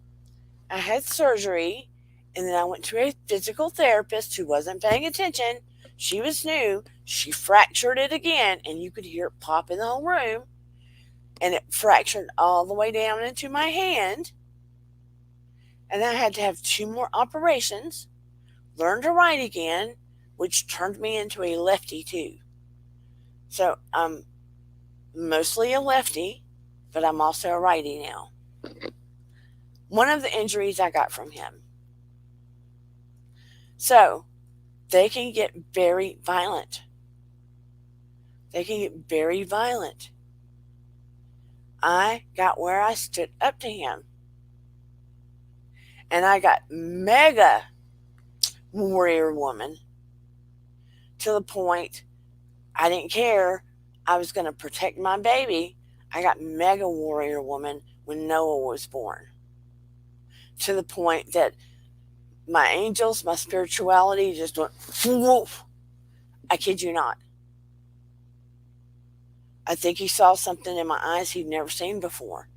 Speaker 1: I had surgery, and then I went to a physical therapist who wasn't paying attention. She was new. She fractured it again, and you could hear it pop in the whole room. And it fractured all the way down into my hand. And I had to have 2 more operations, learn to write again, which turned me into a lefty too. So I'm mostly a lefty, but I'm also a righty now. One of the injuries I got from him. So they can get very violent. I got where I stood up to him. And I got mega warrior woman to the point I didn't care. I was going to protect my baby. I got mega warrior woman when Noah was born. To the point that my angels, my spirituality just went woof. I kid you not. I think he saw something in my eyes he'd never seen before.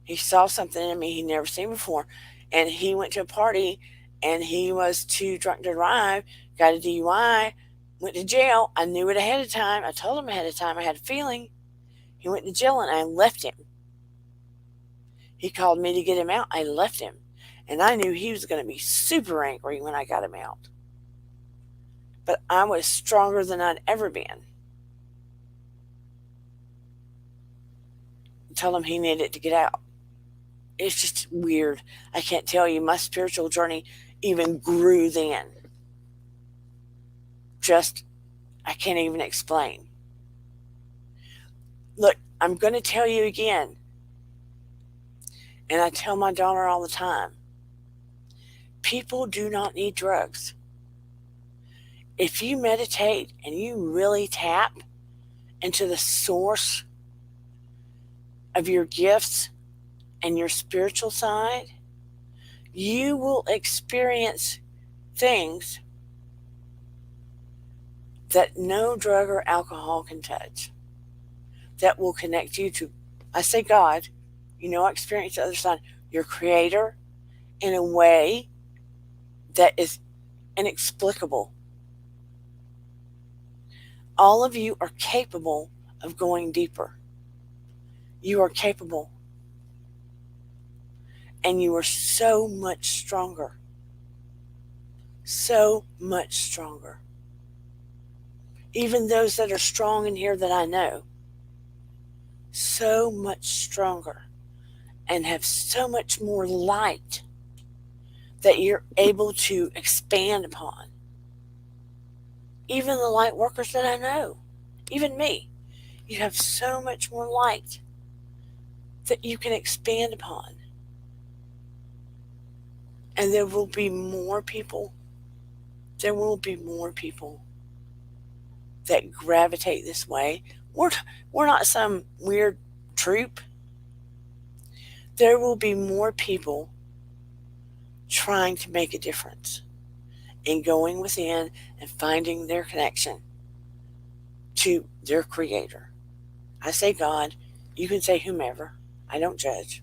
Speaker 1: He saw something in me he'd never seen before. And he went to a party and he was too drunk to drive, got a DUI, went to jail. I knew it ahead of time. I told him ahead of time. I had a feeling. He went to jail and I left him. He called me to get him out. I left him. And I knew he was going to be super angry when I got him out. But I was stronger than I'd ever been. I told him he needed to get out. It's just weird. I can't tell you. My spiritual journey even grew then. I can't even explain. Look, I'm going to tell you again. And I tell my daughter all the time. People do not need drugs. If you meditate and you really tap into the source of your gifts and your spiritual side, you will experience things that no drug or alcohol can touch, that will connect you to, I say God, I experience the other side, your creator, in a way that is inexplicable. All of you are capable of going deeper. You are capable. And you are so much stronger. So much stronger. Even those that are strong in here that I know, so much stronger and have so much more light that you're able to expand upon. Even the light workers that I know, even me, you have so much more light that you can expand upon. And there will be more people. There will be more people that gravitate this way. We're not some weird troop. There will be more people trying to make a difference and going within and finding their connection to their creator. I say God, you can say whomever. I don't judge.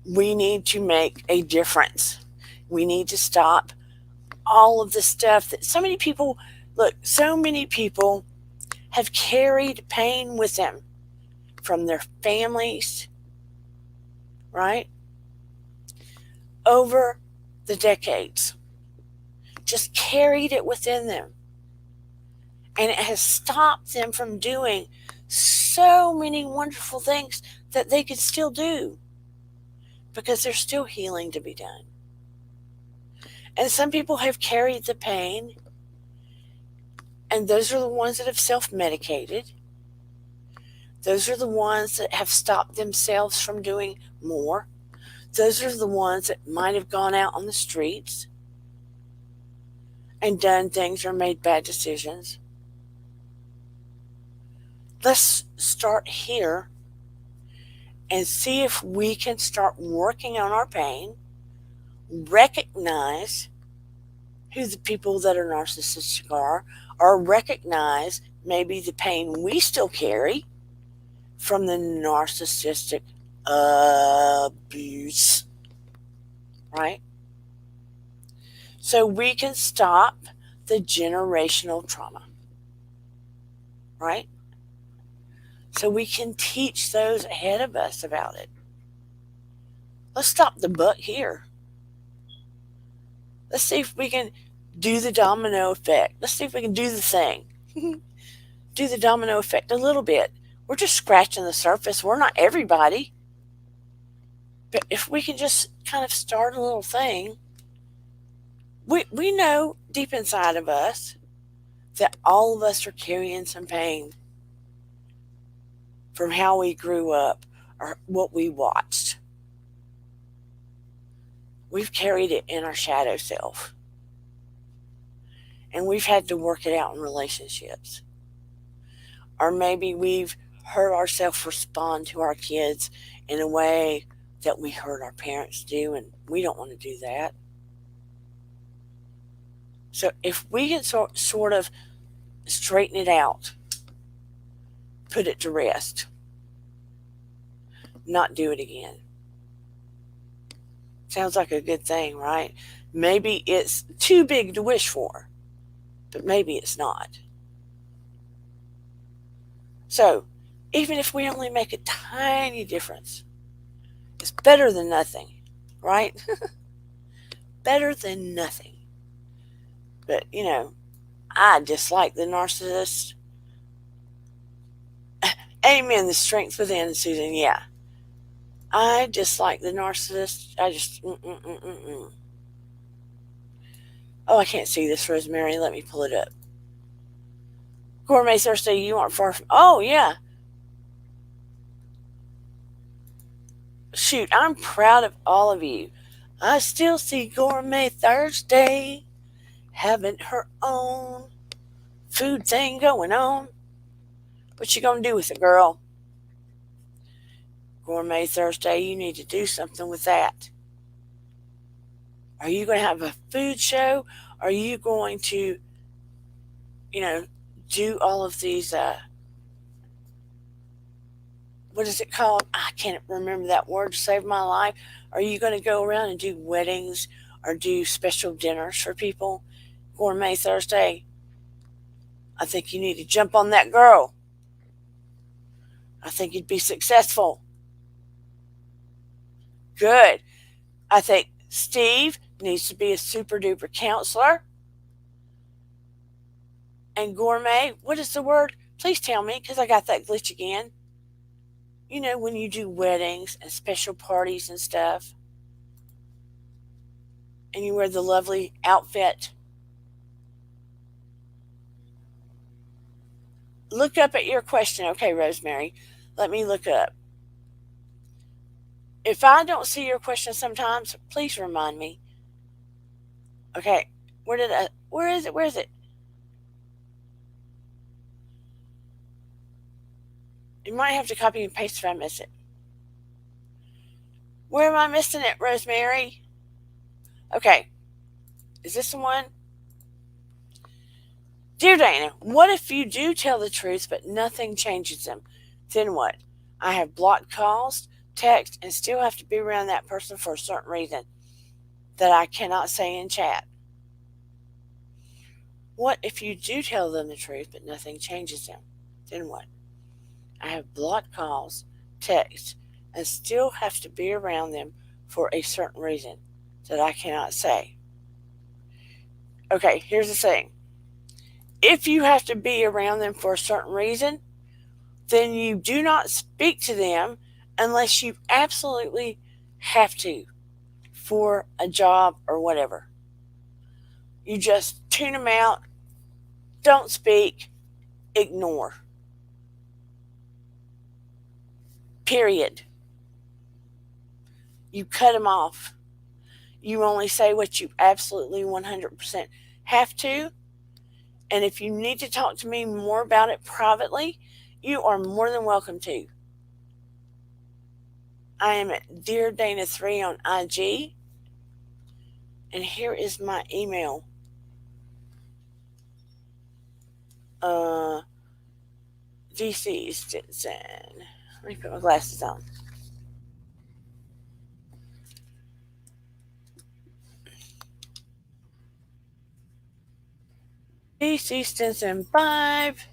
Speaker 1: We need to make a difference. We need to stop all of the stuff that so many people have carried pain with them from their families, right? Over the decades. Just carried it within them. And it has stopped them from doing so many wonderful things that they could still do because there's still healing to be done. And some people have carried the pain, and those are the ones that have self-medicated. Those are the ones that have stopped themselves from doing more. Those are the ones that might have gone out on the streets and done things or made bad decisions. Let's start here and see if we can start working on our pain, recognize who the people that are narcissistic are, or recognize maybe the pain we still carry from the narcissistic abuse, right? So we can stop the generational trauma, right? So we can teach those ahead of us about it. Let's stop the buck here. Let's see if we can do the domino effect. Let's see if we can do the thing. Do the domino effect a little bit. We're just scratching the surface. We're not everybody. But if we can just kind of start a little thing, we know deep inside of us that all of us are carrying some pain from how we grew up or what we watched. We've carried it in our shadow self. And we've had to work it out in relationships. Or maybe we've heard ourselves respond to our kids in a way that we heard our parents do, and we don't want to do that. So if we can sort of straighten it out, put it to rest, not do it again. Sounds like a good thing, right? Maybe it's too big to wish for, but maybe it's not. So, even if we only make a tiny difference, it's better than nothing, right? Better than nothing. But, I dislike the narcissist. Amen, the strength within, Susan, yeah. I dislike the narcissist. I just, Oh, I can't see this, Rosemary. Let me pull it up. Gourmet Thursday, you aren't far from... Oh, yeah. Shoot, I'm proud of all of you. I still see Gourmet Thursday having her own food thing going on. What you gonna do with it, girl? Gourmet Thursday, you need to do something with that. Are you going to have a food show? Are you going to, do all of these, what is it called? I can't remember that word to save my life. Are you going to go around and do weddings or do special dinners for people? Gourmet Thursday, I think you need to jump on that girl. I think you'd be successful. Good. I think Steve needs to be a super duper counselor. And Gourmet, what is the word? Please tell me, because I got that glitch again. When you do weddings and special parties and stuff, and you wear the lovely outfit. Look up at your question. Okay, Rosemary, let me look up. If I don't see your question sometimes, please remind me. Okay, where is it? You might have to copy and paste if I miss it. Where am I missing it, Rosemary? Okay, is this the one? Dear Dana, what if you do tell the truth but nothing changes them? Then what? I have blocked calls, text, and still have to be around that person for a certain reason that I cannot say in chat. What if you do tell them the truth but nothing changes them? Then what? I have blocked calls, text, and still have to be around them for a certain reason that I cannot say. Okay, here's the thing. If you have to be around them for a certain reason, then you do not speak to them unless you absolutely have to for a job or whatever. You just tune them out, don't speak, ignore. Period. You cut them off. You only say what you absolutely 100% have to. And if you need to talk to me more about it privately, you are more than welcome to. I am at Dear Dana 3 on IG. And here is my email. DC Stinson. Let me put my glasses on. DC Stinson 5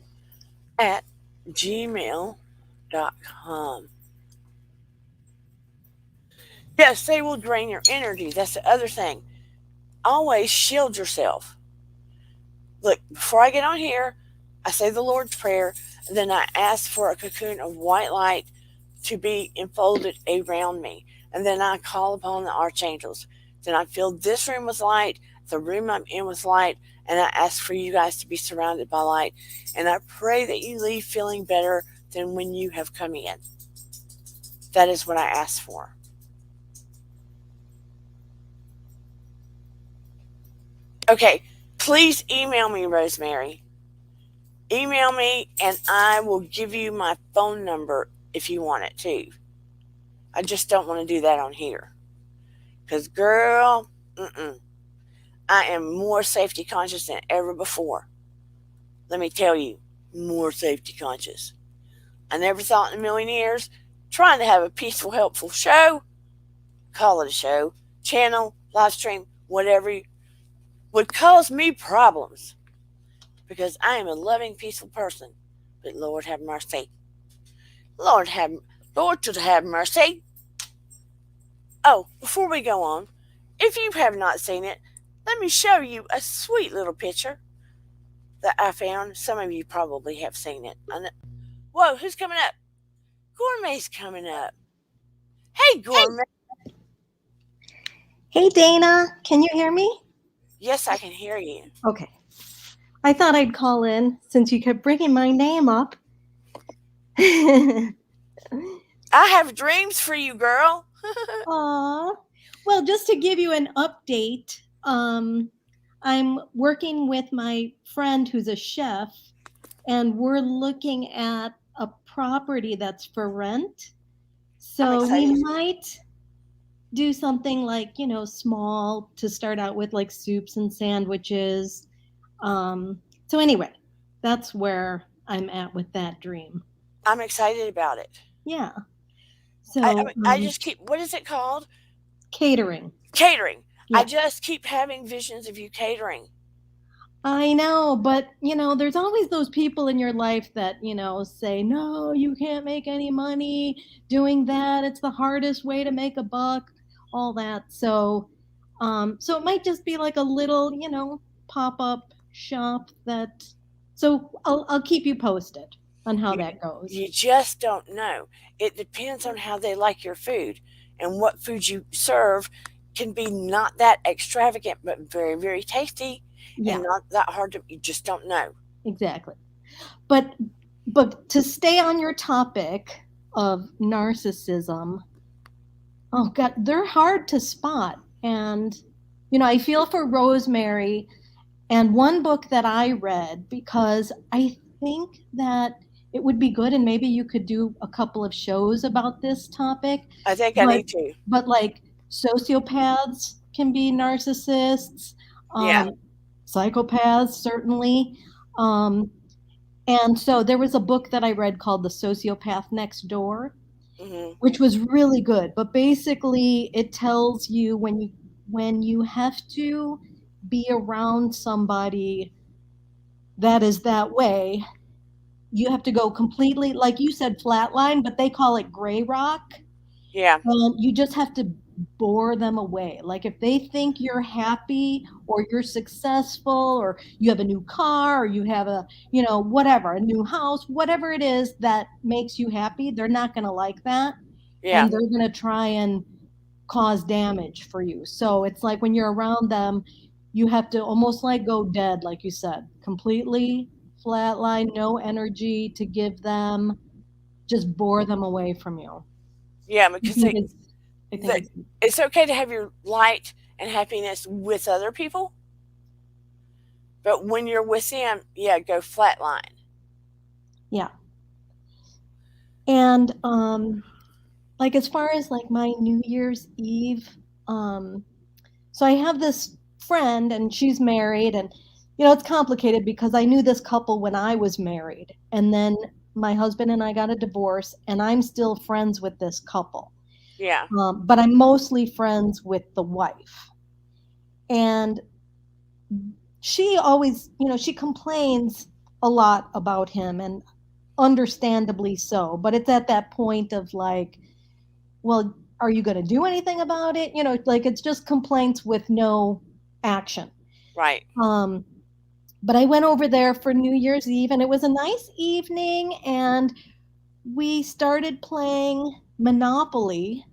Speaker 1: at gmail.com. Yes, they will drain your energy. That's the other thing. Always shield yourself. Look, before I get on here, I say the Lord's Prayer, and then I ask for a cocoon of white light to be enfolded around me. And then I call upon the archangels. Then I fill this room with light, the room I'm in with light, and I ask for you guys to be surrounded by light. And I pray that you leave feeling better than when you have come in. That is what I ask for. Okay, please email me, Rosemary. Email me, and I will give you my phone number if you want it too. I just don't want to do that on here. Because, girl, I am more safety conscious than ever before. Let me tell you, more safety conscious. I never thought in a million years trying to have a peaceful, helpful show, call it a show, channel, live stream, whatever, would cause me problems because I am a loving, peaceful person. But Lord have mercy. Lord have, Lord to have mercy. Oh, before we go on, if you have not seen it, let me show you a sweet little picture that I found. Some of you probably have seen it. Whoa, who's coming up? Gourmet's coming up. Hey, Gourmet.
Speaker 2: Hey, Dana, can you hear me?
Speaker 1: Yes, I can hear you.
Speaker 2: Okay. I thought I'd call in since you kept bringing my name up.
Speaker 1: I have dreams for you, girl.
Speaker 2: Aw. Well, just to give you an update, I'm working with my friend who's a chef, and we're looking at a property that's for rent. So we might do something like, small to start out with, like soups and sandwiches. So anyway, that's where I'm at with that dream.
Speaker 1: I'm excited about it.
Speaker 2: Yeah. So
Speaker 1: I just keep, what is it called?
Speaker 2: Catering.
Speaker 1: Catering.
Speaker 2: Yeah.
Speaker 1: I just keep having visions of you catering.
Speaker 2: I know, but there's always those people in your life that, say, no, you can't make any money doing that. It's the hardest way to make a buck, all that. So it might just be like a little, pop-up shop so I'll keep you posted on how that goes.
Speaker 1: You just don't know. It depends on how they like your food, and what food you serve can be not that extravagant, but very, very tasty. Yeah. And not that hard to, you just don't know.
Speaker 2: Exactly. But to stay on your topic of narcissism, oh God, they're hard to spot. And, I feel for Rosemary. And one book that I read, because I think that it would be good, and maybe you could do a couple of shows about this topic.
Speaker 1: I think I need to.
Speaker 2: But like sociopaths can be narcissists.
Speaker 1: Yeah.
Speaker 2: Psychopaths, certainly. And so there was a book that I read called The Sociopath Next Door, which was really good. But basically, it tells you when you have to be around somebody that is that way, you have to go completely, like you said, flatline, but they call it gray rock.
Speaker 1: Yeah.
Speaker 2: And you just have to bore them away. Like if they think you're happy or you're successful or you have a new car or you have a new house, whatever it is that makes you happy, they're not going to like that.
Speaker 1: Yeah.
Speaker 2: And they're going to try and cause damage for you. So it's like when you're around them, you have to almost like go dead, like you said, completely flatline, no energy to give them, just bore them away from you.
Speaker 1: Yeah, because it's okay to have your light and happiness with other people, but when you're with them, yeah, go flatline.
Speaker 2: Yeah. And like as far as like my New Year's Eve, so I have this friend and she's married, and it's complicated because I knew this couple when I was married, and then my husband and I got a divorce, and I'm still friends with this couple.
Speaker 1: Yeah.
Speaker 2: But I'm mostly friends with the wife. And she always, she complains a lot about him, and understandably so. But it's at that point of like, well, are you going to do anything about it? Like it's just complaints with no action.
Speaker 1: Right.
Speaker 2: But I went over there for New Year's Eve, and it was a nice evening, and we started playing Monopoly.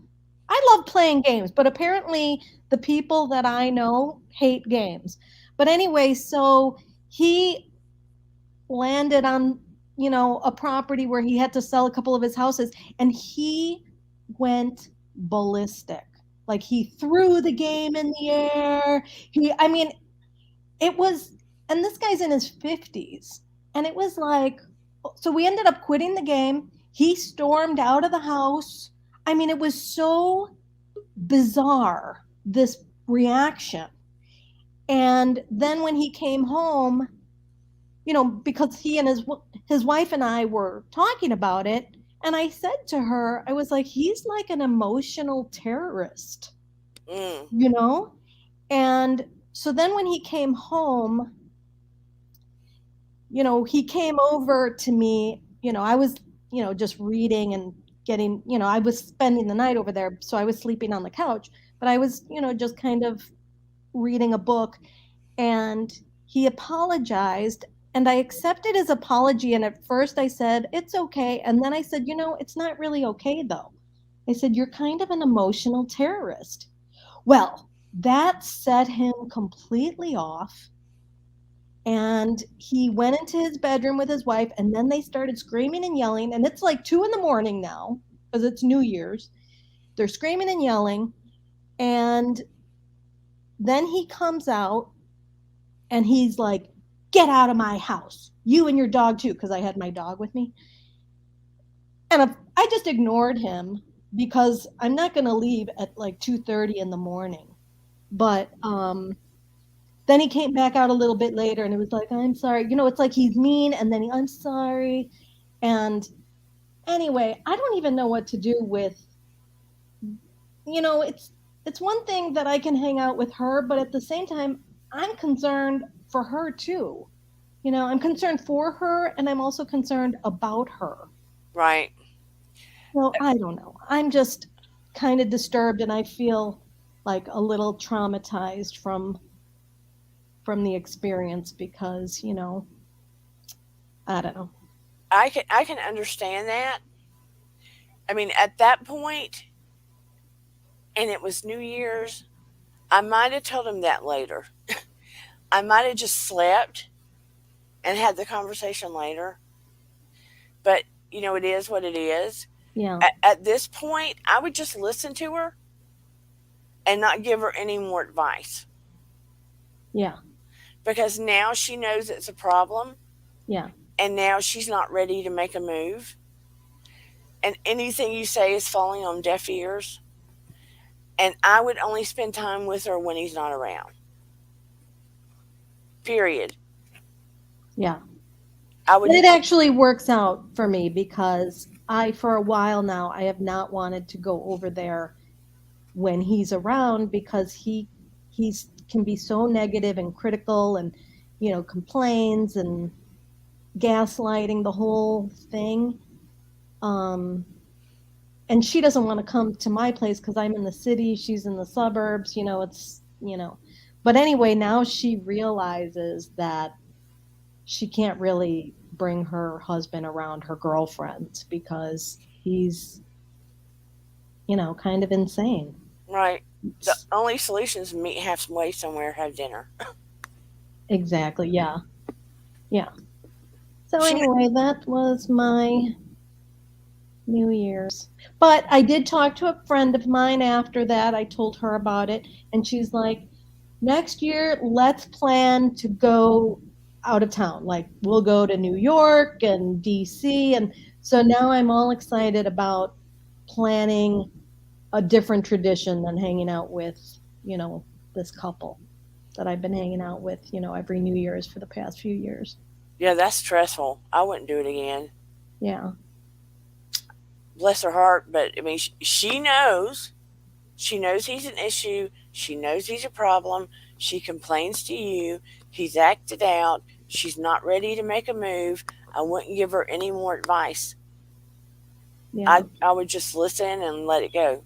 Speaker 2: I love playing games, but apparently the people that I know hate games. But anyway, so he landed on, a property where he had to sell a couple of his houses, and he went ballistic. Like he threw the game in the air. It was, and this guy's in his 50s, and it was like, so we ended up quitting the game. He stormed out of the house. It was so bizarre, this reaction. And then when he came home, because he and his wife and I were talking about it. And I said to her, I was like, he's like an emotional terrorist,
Speaker 1: Mm.
Speaker 2: And so then when he came home, he came over to me, I was, just reading and getting, I was spending the night over there. So I was sleeping on the couch, but I was, just kind of reading a book, and he apologized, and I accepted his apology. And at first I said, it's okay. And then I said, it's not really okay though. I said, you're kind of an emotional terrorist. Well, that set him completely off. And he went into his bedroom with his wife, and then they started screaming and yelling. And it's like 2 a.m. now because it's New Year's. They're screaming and yelling. And then he comes out and he's like, get out of my house. You and your dog too, because I had my dog with me. And I just ignored him because I'm not going to leave at like 2:30 in the morning. But then he came back out a little bit later, and it was like, I'm sorry. It's like he's mean, and then I'm sorry. And anyway, I don't even know what to do with, it's one thing that I can hang out with her, but at the same time, I'm concerned for her too. I'm concerned for her, and I'm also concerned about her.
Speaker 1: Right.
Speaker 2: Well, I don't know. I'm just kind of disturbed, and I feel like a little traumatized from the experience because, I don't know.
Speaker 1: I can understand that. I mean, at that point, and it was New Year's, I might have told him that later. I might have just slept and had the conversation later. But, it is what it is.
Speaker 2: Yeah.
Speaker 1: At this point, I would just listen to her and not give her any more advice.
Speaker 2: Yeah.
Speaker 1: Because now she knows it's a problem.
Speaker 2: Yeah.
Speaker 1: And now she's not ready to make a move. And anything you say is falling on deaf ears. And I would only spend time with her when he's not around. Period.
Speaker 2: Yeah.
Speaker 1: I would.
Speaker 2: But it actually works out for me because for a while now, I have not wanted to go over there when he's around because he's can be so negative and critical and, complains and gaslighting, the whole thing. And she doesn't want to come to my place because I'm in the city, she's in the suburbs, but anyway, now she realizes that she can't really bring her husband around her girlfriends because he's, kind of insane.
Speaker 1: Right. The only solution is meet halfway somewhere, have dinner.
Speaker 2: Exactly. Yeah. Yeah. So anyway, that was my New Year's. But I did talk to a friend of mine after that. I told her about it, and she's like, next year, let's plan to go out of town. Like, we'll go to New York and DC. And so now I'm all excited about planning a different tradition than hanging out with, this couple that I've been hanging out with, every New Year's for the past few years.
Speaker 1: Yeah, that's stressful. I wouldn't do it again.
Speaker 2: Yeah.
Speaker 1: Bless her heart, but I mean, she knows. She knows he's an issue. She knows he's a problem. She complains to you. He's acted out. She's not ready to make a move. I wouldn't give her any more advice.
Speaker 2: Yeah.
Speaker 1: I would just listen and let it go.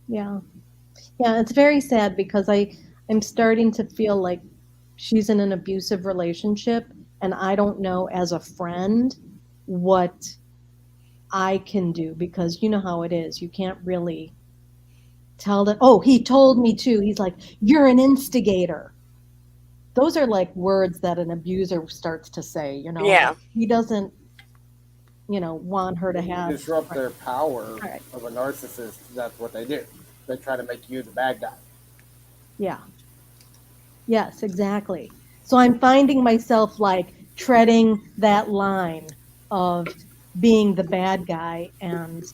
Speaker 2: Yeah. Yeah, it's very sad because I'm starting to feel like she's in an abusive relationship, and I don't know as a friend what I can do because you know how it is. You can't really tell them. Oh, he told me too. He's like, you're an instigator. Those are like words that an abuser starts to say,
Speaker 1: Yeah.
Speaker 2: He doesn't, want her to have.
Speaker 3: Disrupt their power of a narcissist. That's what they do. They try to make you the bad guy.
Speaker 2: Yeah. Yes, exactly. So I'm finding myself like treading that line of being the bad guy, and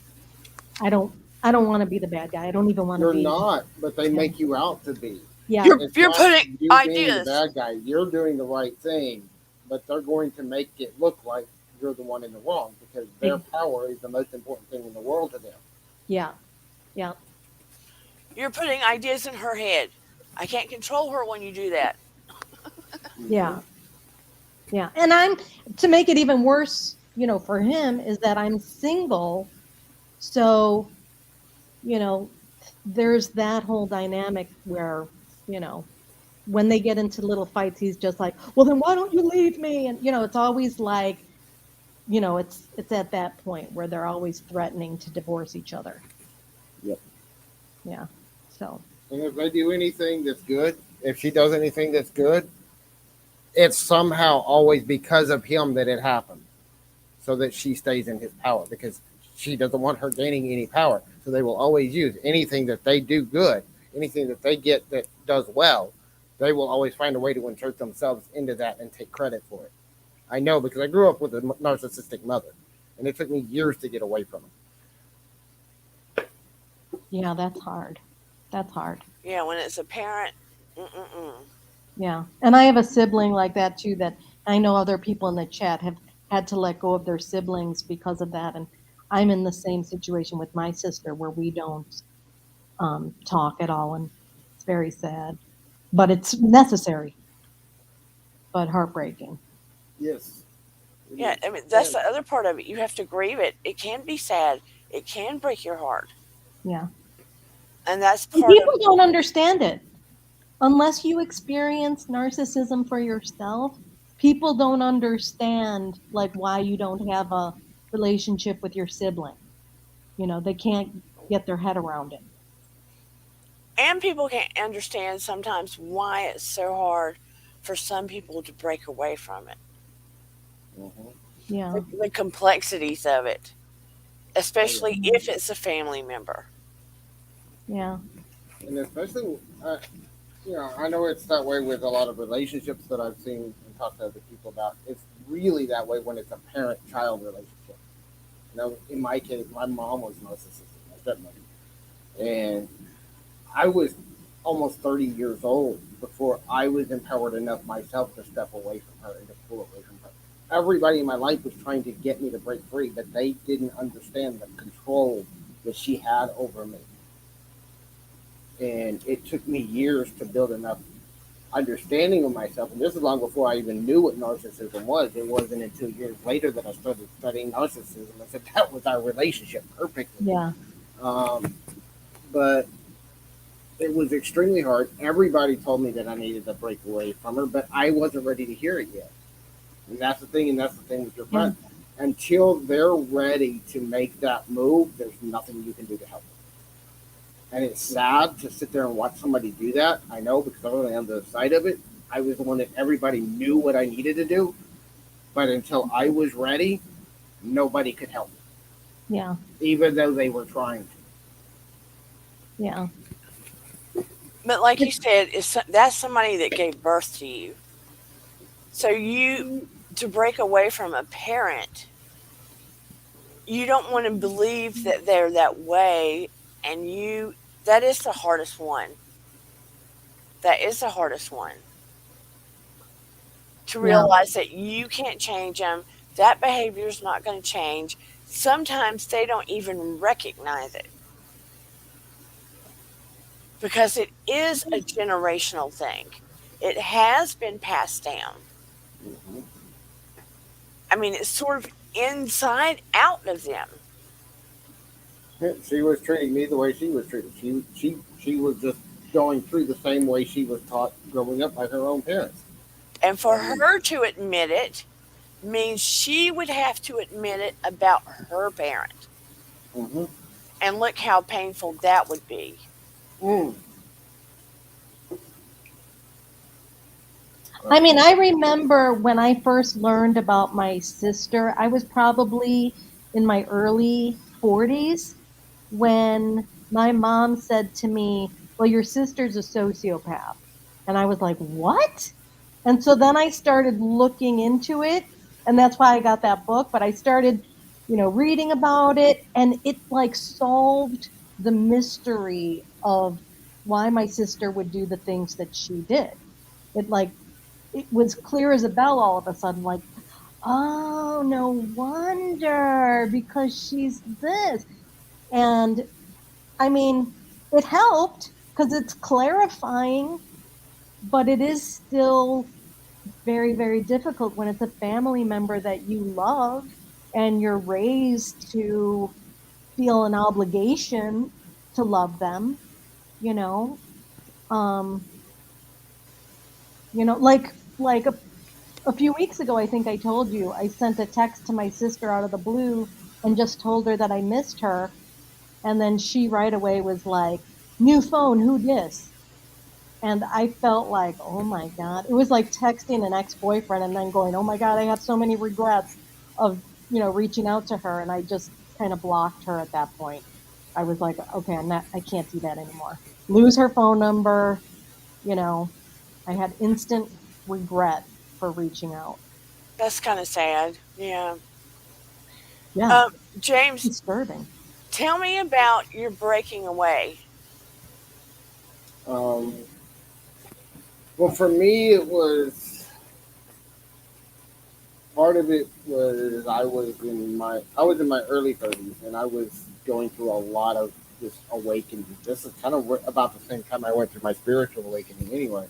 Speaker 2: I don't want to be the bad guy. I don't even want to be.
Speaker 3: You're not, but they make you out to be.
Speaker 2: Yeah.
Speaker 1: You're putting
Speaker 3: you
Speaker 1: ideas.
Speaker 3: being the bad guy. You're doing the right thing. but they're going to make it look like you're the one in the wrong because their power is the most important thing in the world to them.
Speaker 2: Yeah. Yeah.
Speaker 1: You're putting ideas in her head. I can't control her when you do that.
Speaker 2: Yeah. Yeah. And to make it even worse, for him is that I'm single. So, there's that whole dynamic where, when they get into little fights, he's just like, well, then why don't you leave me? And, it's always like, it's at that point where they're always threatening to divorce each other.
Speaker 3: Yep.
Speaker 2: Yeah. So.
Speaker 3: And if they do anything that's good, if she does anything that's good, it's somehow always because of him that it happened, so that she stays in his power because she doesn't want her gaining any power. So they will always use anything that they do good, anything that they get that does well. They will always find a way to insert themselves into that and take credit for it. I know because I grew up with a narcissistic mother, and it took me years to get away from him.
Speaker 2: Yeah, that's hard. That's hard.
Speaker 1: Yeah, when it's a parent.
Speaker 2: Yeah. And I have a sibling like that too, that I know other people in the chat have had to let go of their siblings because of that. And I'm in the same situation with my sister where we don't talk at all. And it's very sad, but it's necessary, but heartbreaking.
Speaker 3: Yes.
Speaker 1: Yeah, I mean, that's the other part of it. You have to grieve it. It can be sad. It can break your heart.
Speaker 2: Yeah.
Speaker 1: And that's
Speaker 2: And
Speaker 1: part
Speaker 2: people
Speaker 1: of
Speaker 2: don't understand it. Unless you experience narcissism for yourself, people don't understand like why you don't have a relationship with your sibling. They can't get their head around it.
Speaker 1: And people can't understand sometimes why it's so hard for some people to break away from it.
Speaker 3: Mm-hmm.
Speaker 2: Yeah.
Speaker 1: The complexities of it, especially if it's a family member.
Speaker 2: Yeah.
Speaker 3: And especially, I know it's that way with a lot of relationships that I've seen and talked to other people about. It's really that way when it's a parent-child relationship. In my case, my mom was narcissistic, my stepmother, and I was almost 30 years old before I was empowered enough myself to step away from her and to pull away from her. Everybody in my life was trying to get me to break free, but they didn't understand the control that she had over me. And it took me years to build enough understanding of myself. And this is long before I even knew what narcissism was. It wasn't until years later that I started studying narcissism. I said that was our relationship perfectly.
Speaker 2: Yeah.
Speaker 3: But it was extremely hard. Everybody told me that I needed to break away from her, but I wasn't ready to hear it yet. And that's the thing with your friend. Yeah. Until they're ready to make that move, there's nothing you can do to help them. And it's sad to sit there and watch somebody do that. I know because I was on the other side of it. I was the one that everybody knew what I needed to do. But until I was ready, nobody could help me.
Speaker 2: Yeah.
Speaker 3: Even though they were trying to.
Speaker 2: Yeah.
Speaker 1: But like you said, that's somebody that gave birth to you. So to break away from a parent, you don't want to believe that they're that way. And that is the hardest one. That is the hardest one. To realize that you can't change them. That behavior is not going to change. Sometimes they don't even recognize it. Because it is a generational thing. It has been passed down.
Speaker 3: Mm-hmm.
Speaker 1: I mean, it's sort of inside out of them.
Speaker 3: She was treating me the way she was treated. She was just going through the same way she was taught growing up by her own parents.
Speaker 1: And for her to admit it means she would have to admit it about her parent.
Speaker 3: Mm-hmm.
Speaker 1: And look how painful that would be.
Speaker 2: I mean, I remember when I first learned about my sister, I was probably in my early 40s when my mom said to me, well, your sister's a sociopath. And I was like, what? And so then I started looking into it. And that's why I got that book. But I started, reading about it. And it solved the mystery of why my sister would do the things that she did. it was clear as a bell all of a sudden, like, oh, no wonder, because she's this. And I mean, it helped because it's clarifying, but it is still very, very difficult when it's a family member that you love and you're raised to feel an obligation to love them, you know. Like a few weeks ago, I think I told you, I sent a text to my sister out of the blue and just told her that I missed her. And then she right away was like, new phone, who dis? And I felt like, oh my God. It was like texting an ex-boyfriend and then going, oh my God, I have so many regrets of, reaching out to her. And I just kind of blocked her at that point. I was like, okay, I can't do that anymore. Lose her phone number. I had instant regret for reaching out.
Speaker 1: That's kind of sad. Yeah.
Speaker 2: Yeah,
Speaker 1: James,
Speaker 2: disturbing.
Speaker 1: tell me about your breaking away.
Speaker 3: Well, for me, it was part of it was I was in my early 30s, and I was going through a lot of this awakening. This is kind of about the same time I went through my spiritual awakening, anyway.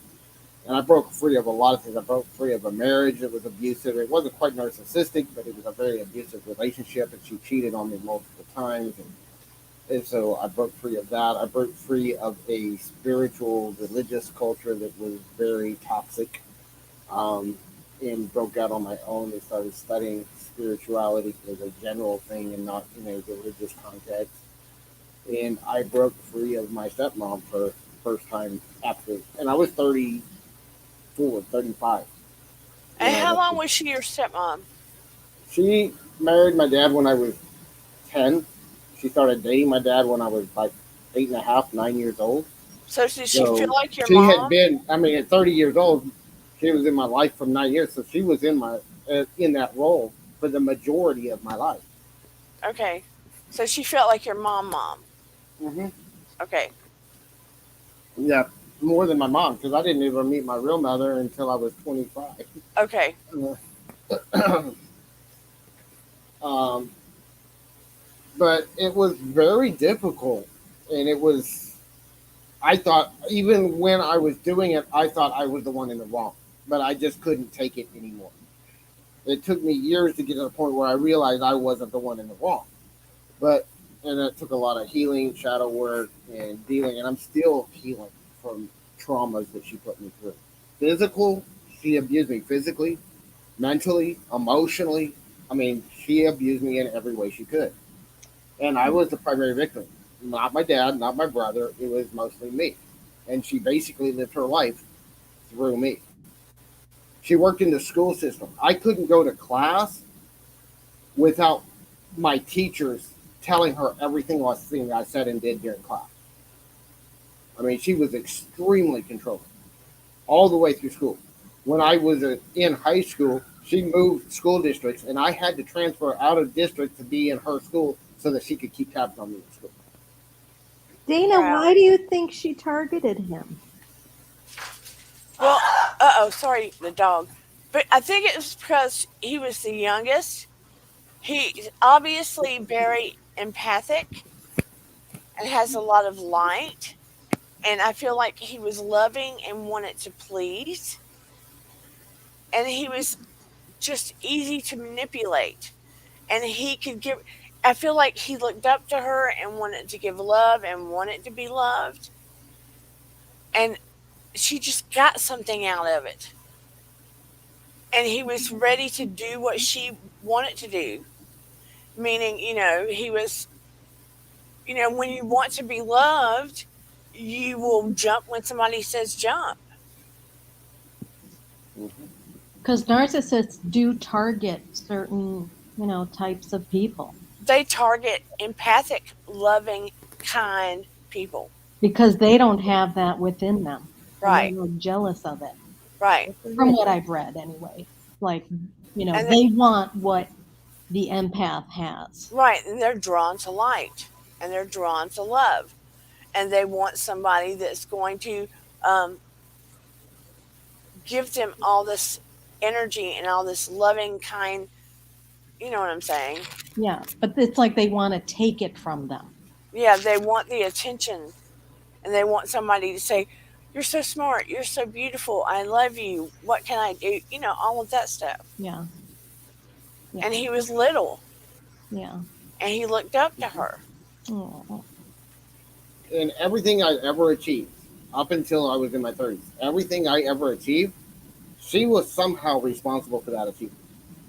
Speaker 3: And I broke free of a lot of things. I broke free of a marriage that was abusive. It wasn't quite narcissistic, but it was a very abusive relationship, and she cheated on me multiple times. And so I broke free of that. I broke free of a spiritual, religious culture that was very toxic, and broke out on my own and started studying spirituality as a general thing and not in a religious context. And I broke free of my stepmom for the first time after, and I was 34, 35.
Speaker 1: And how long was she your stepmom?
Speaker 3: She married my dad when I was 10. She started dating my dad when I was like 8.5, 9 years old.
Speaker 1: So did she feel like your
Speaker 3: she
Speaker 1: mom?
Speaker 3: had been, at 30 years old, she was in my life for 9 years. So she was in that role for the majority of my life.
Speaker 1: Okay. So she felt like your mom.
Speaker 3: Mm-hmm.
Speaker 1: Okay.
Speaker 3: Yeah, more than my mom, because I didn't even meet my real mother until I was 25.
Speaker 1: Okay.
Speaker 3: But it was very difficult, and I thought, even when I was doing it, I thought I was the one in the wrong, but I just couldn't take it anymore. It took me years to get to the point where I realized I wasn't the one in the wrong. And it took a lot of healing, shadow work, and dealing, and I'm still healing from traumas that she put me through. She abused me physically, mentally, emotionally. She abused me in every way she could. And I was the primary victim. Not my dad, not my brother. It was mostly me. And she basically lived her life through me. She worked in the school system. I couldn't go to class without my teachers telling her everything I said and did during class. She was extremely controlling all the way through school. When I was in high school, she moved school districts, and I had to transfer out of district to be in her school so that she could keep tabs on me in school.
Speaker 2: Dana, why do you think she targeted him?
Speaker 1: Well, sorry, the dog. But I think it was because he was the youngest. He's obviously very empathic and has a lot of light. And I feel like he was loving and wanted to please. And he was just easy to manipulate. And I feel like he looked up to her and wanted to give love and wanted to be loved. And she just got something out of it. And he was ready to do what she wanted to do. Meaning, he was, when you want to be loved, you will jump when somebody says jump.
Speaker 2: Because narcissists do target certain, types of people.
Speaker 1: They target empathic, loving, kind people.
Speaker 2: Because they don't have that within them.
Speaker 1: Right.
Speaker 2: And they're jealous of it.
Speaker 1: Right.
Speaker 2: From what I've read, anyway. Like, they want what the empath has.
Speaker 1: Right. And they're drawn to light. And they're drawn to love. And they want somebody that's going to give them all this energy and all this loving, kind, you know what I'm saying?
Speaker 2: Yeah, but it's like they want to take it from them.
Speaker 1: Yeah, they want the attention and they want somebody to say, "You're so smart, you're so beautiful, I love you, what can I do?" You know, all of that stuff.
Speaker 2: Yeah.
Speaker 1: And he was little
Speaker 2: Yeah.
Speaker 1: and he looked up to her.
Speaker 2: Oh.
Speaker 3: And everything I ever achieved, up until I was in my 30s, everything I ever achieved, she was somehow responsible for that achievement.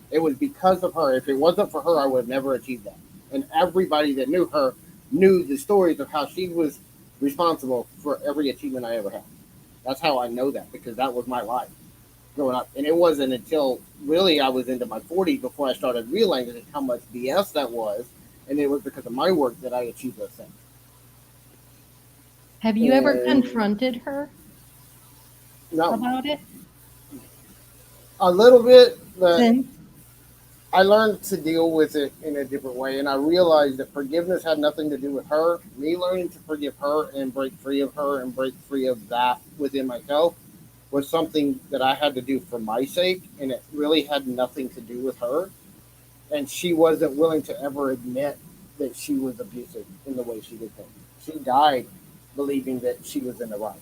Speaker 3: It was because of her. If it wasn't for her, I would have never achieved that. And everybody that knew her knew the stories of how she was responsible for every achievement I ever had. That's how I know that, because that was my life growing up. And it wasn't until really I was into my 40s before I started realizing how much BS that was. And it was because of my work that I achieved those things.
Speaker 2: Have you ever confronted her about it?
Speaker 3: A little bit, but
Speaker 2: Since?
Speaker 3: I learned to deal with it in a different way, and I realized that forgiveness had nothing to do with her. Me learning to forgive her and break free of her and break free of that within myself was something that I had to do for my sake, and it really had nothing to do with her. And she wasn't willing to ever admit that she was abusive in the way she did things. She died believing that she was in the right.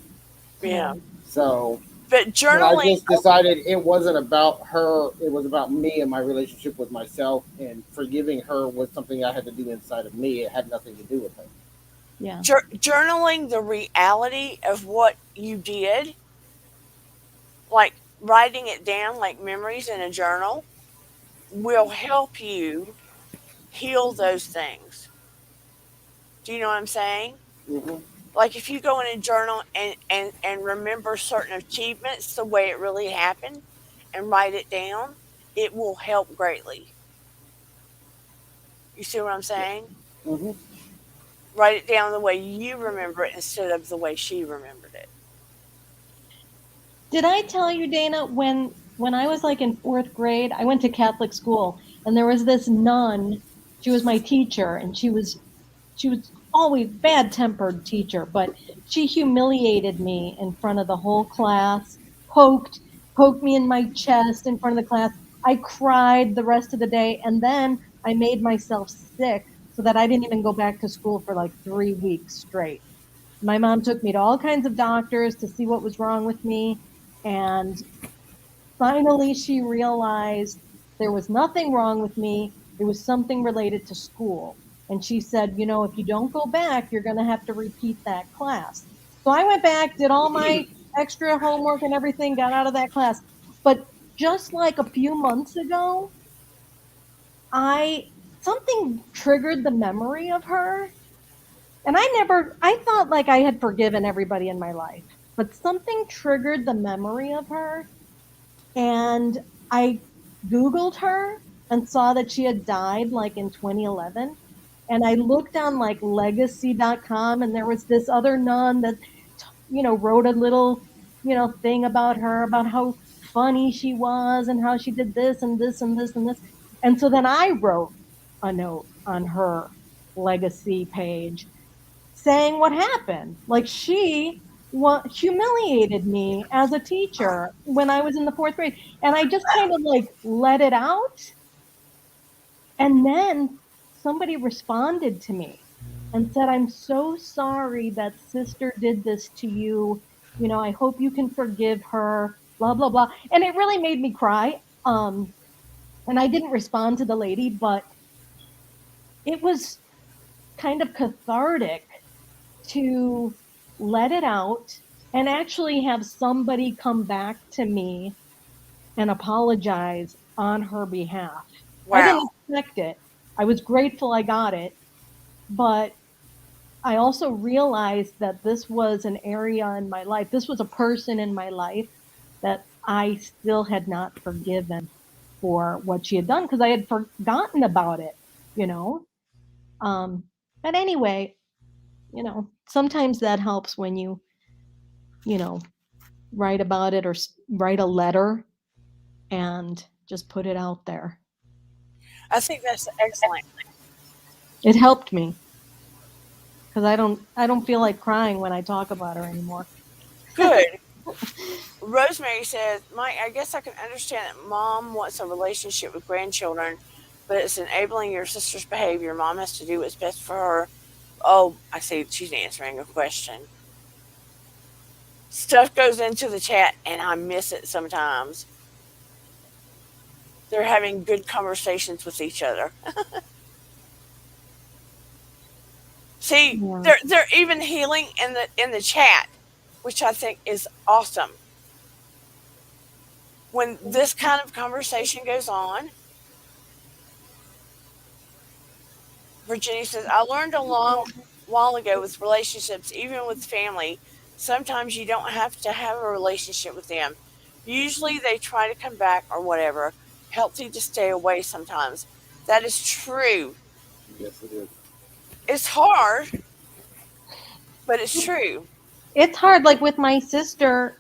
Speaker 1: Yeah.
Speaker 3: So
Speaker 1: But journaling,
Speaker 3: I just decided it wasn't about her. It was about me and my relationship with myself, and forgiving her was something I had to do inside of me. It had nothing to do with her.
Speaker 2: Yeah.
Speaker 1: Journaling the reality of what you did, like writing it down like memories in a journal, will help you heal those things. Do you know what I'm saying?
Speaker 3: Mm-hmm.
Speaker 1: Like if you go in a journal and remember certain achievements the way it really happened and write it down, it will help greatly. You see what I'm saying?
Speaker 3: Mm-hmm.
Speaker 1: Write it down the way you remember it instead of the way she remembered it.
Speaker 2: Did I tell you, Dana, when I was like in 4th grade, I went to Catholic school, and there was this nun. She was my teacher, and she was always bad-tempered teacher, but she humiliated me in front of the whole class, poked me in my chest in front of the class. I cried the rest of the day, and then I made myself sick so that I didn't even go back to school for like 3 weeks straight. My mom took me to all kinds of doctors to see what was wrong with me, and finally she realized there was nothing wrong with me. It was something related to school. And she said, you know, if you don't go back, you're going to have to repeat that class. So I went back, did all my extra homework and everything, got out of that class. But just like a few months ago, something triggered the memory of her. And I thought like I had forgiven everybody in my life, but something triggered the memory of her. And I Googled her and saw that she had died like in 2011. And I looked on like legacy.com, and there was this other nun that, wrote a little, thing about her, about how funny she was and how she did this and this and this and this. And so then I wrote a note on her legacy page saying what happened. Like she humiliated me as a teacher when I was in the 4th grade. And I just kind of like let it out. And then somebody responded to me and said, I'm so sorry that sister did this to you. I hope you can forgive her, blah, blah, blah. And it really made me cry. And I didn't respond to the lady, but it was kind of cathartic to let it out and actually have somebody come back to me and apologize on her behalf. I didn't
Speaker 1: Wow.
Speaker 2: expect it. I was grateful I got it, but I also realized that this was an area in my life. This was a person in my life that I still had not forgiven for what she had done because I had forgotten about it, you know? But anyway, sometimes that helps when you know, write about it or write a letter and just put it out there.
Speaker 1: I think that's excellent.
Speaker 2: It helped me because I don't feel like crying when I talk about her anymore.
Speaker 1: Good. Rosemary says, Mike, I guess I can understand that mom wants a relationship with grandchildren, but it's enabling your sister's behavior. Mom has to do what's best for her. Oh, I see. She's answering a question. Stuff goes into the chat and I miss it sometimes. They're having good conversations with each other. See,
Speaker 2: Yeah.
Speaker 1: they're even healing in the chat, which I think is awesome. When this kind of conversation goes on, Virginia says, I learned a long while ago with relationships, even with family, sometimes you don't have to have a relationship with them. Usually they try to come back or whatever. Healthy to stay away sometimes. That is true.
Speaker 3: Yes, it is.
Speaker 1: It's hard, but it's true.
Speaker 2: It's hard. Like with my sister,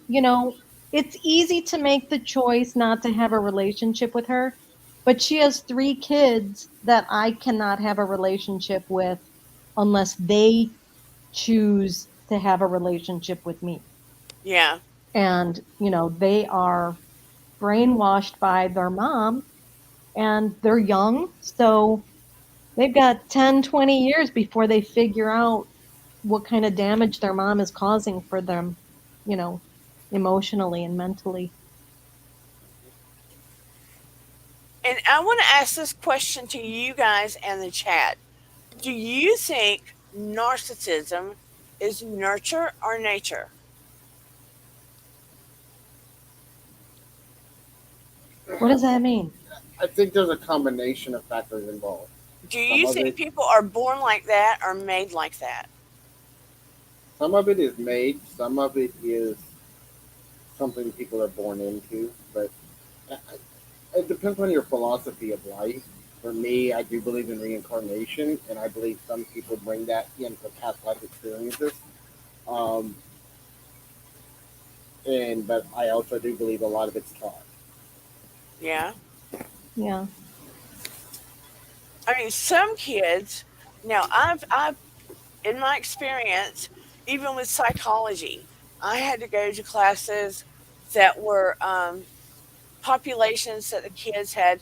Speaker 2: it's easy to make the choice not to have a relationship with her, but she has 3 kids that I cannot have a relationship with unless they choose to have a relationship with me.
Speaker 1: Yeah.
Speaker 2: And, they are brainwashed by their mom and they're young. So they've got 10, 20 years before they figure out what kind of damage their mom is causing for them, you know, emotionally and mentally.
Speaker 1: And I want to ask this question to you guys and the chat. Do you think narcissism is nurture or nature?
Speaker 2: What does that mean?
Speaker 3: I think there's a combination of factors involved.
Speaker 1: Do you think people are born like that or made like that?
Speaker 3: Some of it is made, some of it is something people are born into, but it depends on your philosophy of life. For me, I do believe in reincarnation, and I believe some people bring that in for past life experiences. Um, but I also do believe a lot of it's taught.
Speaker 1: Yeah.
Speaker 2: Yeah.
Speaker 1: I mean, some kids. Now, I've in my experience, even with psychology, I had to go to classes that were populations that the kids had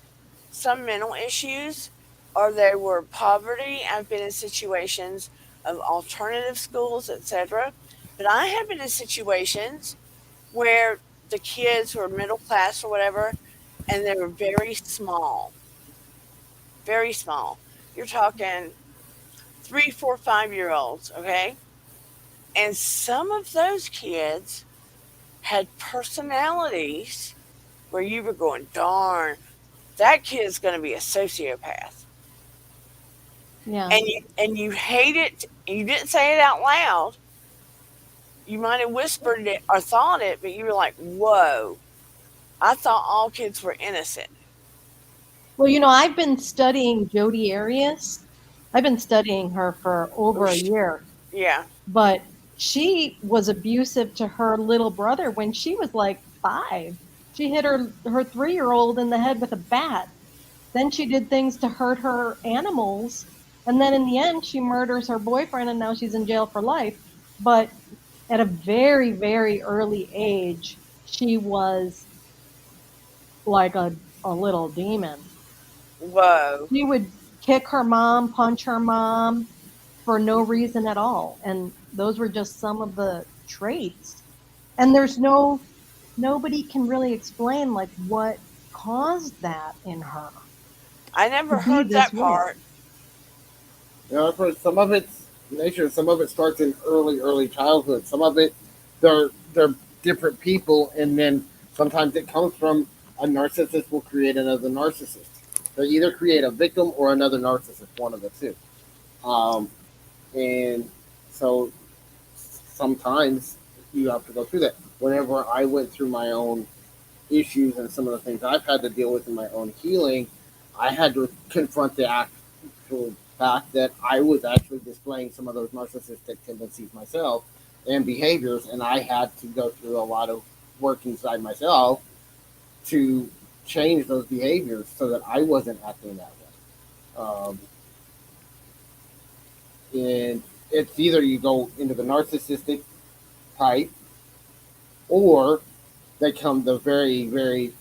Speaker 1: some mental issues or they were poverty. I've been in situations of alternative schools, etc. But I have been in situations where the kids were middle class or whatever, and they were very small, very small. You're talking 3, 4, 5 year olds, okay? And some of those kids had personalities where you were going, darn, that kid's going to be a sociopath.
Speaker 2: Yeah.
Speaker 1: And you hate it. You didn't say it out loud. You might have whispered it or thought it, but you were like, whoa, I thought all kids were innocent.
Speaker 2: Well, I've been studying Jodi Arias. I've been studying her for over a year,
Speaker 1: Yeah.
Speaker 2: but she was abusive to her little brother when she was like 5. She hit her 3-year-old in the head with a bat. Then she did things to hurt her animals. And then in the end, she murders her boyfriend and now she's in jail for life. But at a very, very early age, she was like a little demon.
Speaker 1: Whoa.
Speaker 2: She would kick her mom, punch her mom for no reason at all. And those were just some of the traits. And there's nobody can really explain like what caused that in her.
Speaker 1: I never
Speaker 2: To be
Speaker 1: heard
Speaker 2: this
Speaker 1: that
Speaker 2: way.
Speaker 1: part.
Speaker 3: I've heard some of it's nature, some of it starts in early childhood. Some of it, they're different people, and then sometimes it comes from a narcissist will create another narcissist. They either create a victim or another narcissist, one of the two. And so sometimes you have to go through that. Whenever I went through my own issues and some of the things I've had to deal with in my own healing, I had to confront the actual fact that I was actually displaying some of those narcissistic tendencies myself and behaviors, and I had to go through a lot of work inside myself to change those behaviors so that I wasn't acting that way. And it's either you go into the narcissistic type or they come the very, very,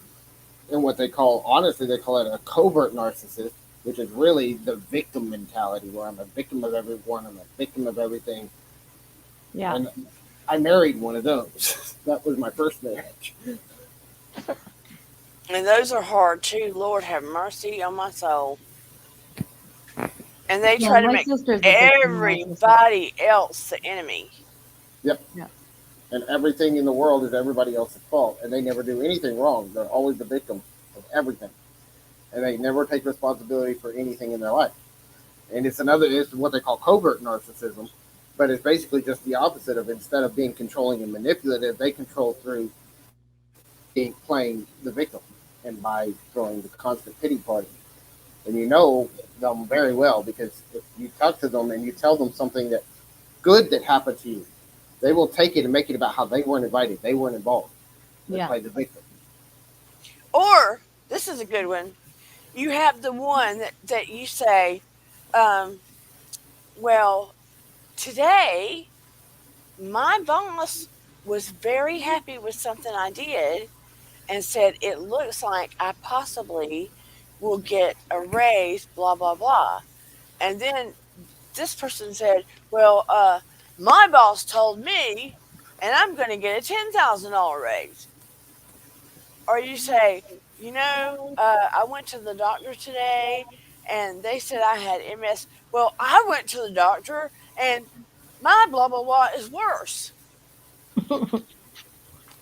Speaker 3: in what they call, honestly, they call it a covert narcissist, which is really the victim mentality, where I'm a victim of everyone, I'm a victim of everything.
Speaker 2: Yeah.
Speaker 3: And I married one of those. That was my first marriage.
Speaker 1: And those are hard too. Lord have mercy on my soul. And they
Speaker 2: Yeah,
Speaker 1: try to
Speaker 2: my
Speaker 1: make
Speaker 2: sister's a victim narcissist.
Speaker 1: everybody else the enemy.
Speaker 3: Yep.
Speaker 2: Yeah.
Speaker 3: And everything in the world is everybody else's fault, and they never do anything wrong. They're always the victim of everything, and they never take responsibility for anything in their life. And it's what they call covert narcissism, but it's basically just the opposite of, instead of being controlling and manipulative, they control through playing the victim and by throwing the constant pity party. And you know them very well, because if you talk to them and you tell them something that good that happened to you, they will take it and make it about how they weren't invited, they weren't involved. They play the victim.
Speaker 1: Or, this is a good one, you have the one that you say, well, today my boss was very happy with something I did and said it looks like I possibly will get a raise, blah, blah, blah. And then this person said, well, my boss told me, and I'm going to get a $10,000 raise. Or you say, I went to the doctor today and they said I had MS. Well, I went to the doctor and my blah, blah, blah is worse.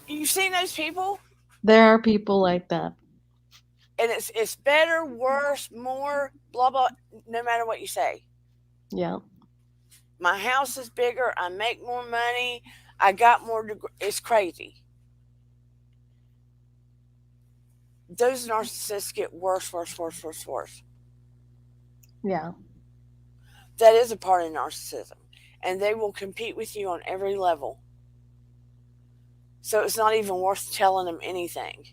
Speaker 1: You've seen those people?
Speaker 2: There are people like that.
Speaker 1: And it's better, worse, more, blah, blah, no matter what you say.
Speaker 2: Yeah.
Speaker 1: My house is bigger. I make more money. I got more. It's crazy. Those narcissists get worse, worse, worse, worse, worse.
Speaker 2: Yeah.
Speaker 1: That is a part of narcissism. And they will compete with you on every level. So it's not even worth telling them anything.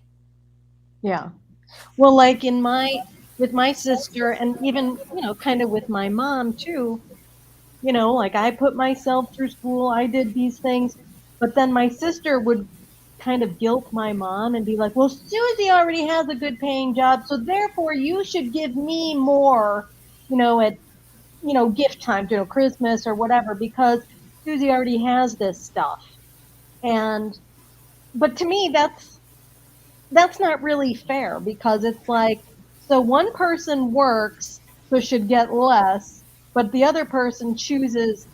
Speaker 2: Yeah. Well, like with my sister, and even, kind of with my mom too, like I put myself through school, I did these things, but then my sister would kind of guilt my mom and be like, well, Susie already has a good paying job, so therefore you should give me more, at, gift time, Christmas or whatever, because Susie already has this stuff. But to me, that's not really fair, because it's like, so one person works, so should get less, but the other person chooses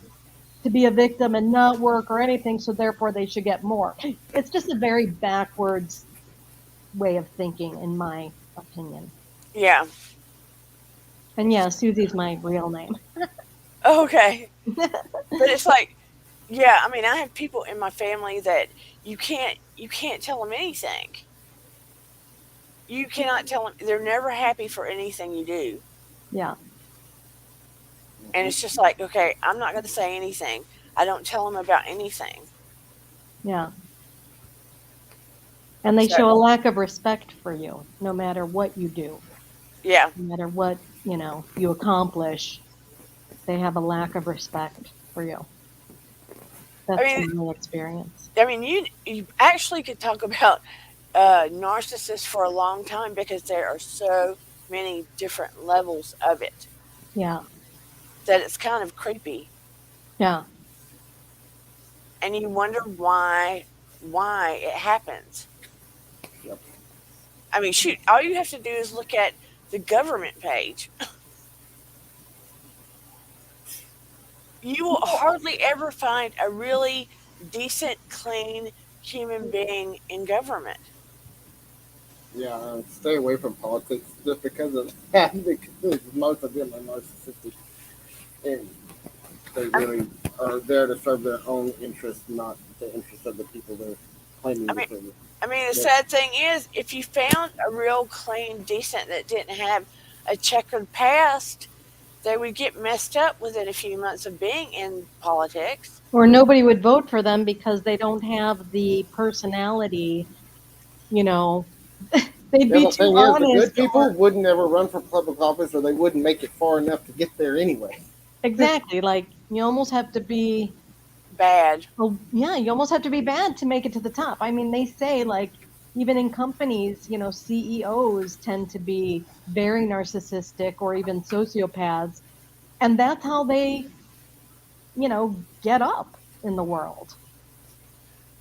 Speaker 2: to be a victim and not work or anything, so therefore they should get more. It's just a very backwards way of thinking, in my opinion.
Speaker 1: Yeah.
Speaker 2: And yeah, Susie's my real name.
Speaker 1: Okay. But it's like, yeah, I mean, I have people in my family that you can't tell them anything. You cannot tell them. They're never happy for anything you do.
Speaker 2: Yeah.
Speaker 1: And it's just like, okay, I'm not going to say anything. I don't tell them about anything.
Speaker 2: Yeah. And they show a lack of respect for you, no matter what you do.
Speaker 1: Yeah.
Speaker 2: No matter what, you accomplish, they have a lack of respect for you. That's my experience.
Speaker 1: I mean, you actually could talk about narcissists for a long time, because there are so many different levels of it.
Speaker 2: Yeah.
Speaker 1: That it's kind of creepy.
Speaker 2: Yeah.
Speaker 1: And you wonder why it happens.
Speaker 3: Yep.
Speaker 1: I mean, shoot, all you have to do is look at the government page. You will hardly ever find a really decent, clean human being in government.
Speaker 3: Yeah, stay away from politics just because of that, because most of them are narcissistic. And they really are there to serve their own interests, not the interests of the people they're claiming to serve.
Speaker 1: I mean, the sad thing is, if you found a real clean, decent that didn't have a checkered past, they would get messed up within a few months of being in politics.
Speaker 2: Or nobody would vote for them because they don't have the personality, They'd be too honest.
Speaker 3: The good people wouldn't ever run for public office, or they wouldn't make it far enough to get there anyway.
Speaker 2: Exactly. Like, you almost have to be
Speaker 1: bad.
Speaker 2: Well, yeah, you almost have to be bad to make it to the top. I mean, they say, like, even in companies, CEOs tend to be very narcissistic or even sociopaths. And that's how they, get up in the world.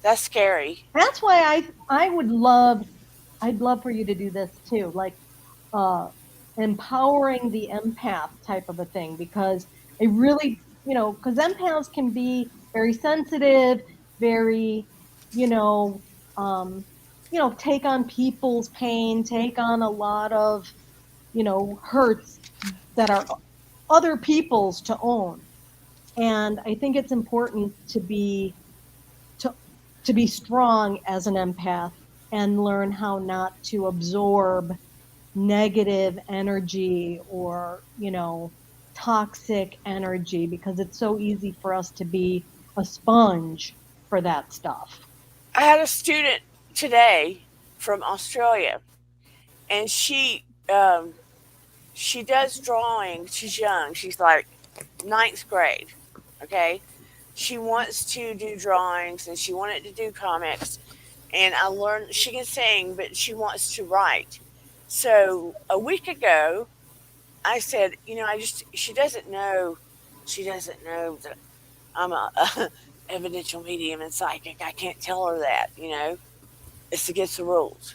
Speaker 1: That's scary.
Speaker 2: That's why I'd love for you to do this too, like empowering the empath type of a thing, because I really, because empaths can be very sensitive, very, you know, take on people's pain, take on a lot of, hurts that are other people's to own. And I think it's important to be strong as an empath and learn how not to absorb negative energy or, toxic energy, because it's so easy for us to be a sponge for that stuff.
Speaker 1: I had a student today from Australia, and she does drawing. She's young. She's like ninth grade. Okay. She wants to do drawings and she wanted to do comics. And I learned she can sing, but she wants to write. So a week ago, I said, she doesn't know that I'm a evidential medium and psychic. I can't tell her that. It's against the rules.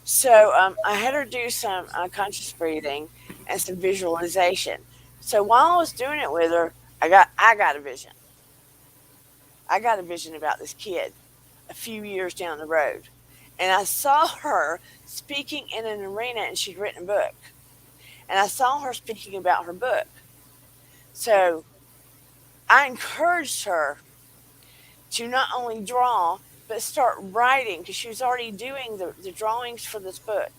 Speaker 1: So I had her do some conscious breathing and some visualization. So while I was doing it with her, I got a vision. I got a vision about this kid a few years down the road. And I saw her speaking in an arena, and she'd written a book. And I saw her speaking about her book. So I encouraged her to not only draw, but start writing, because she was already doing the drawings for this book,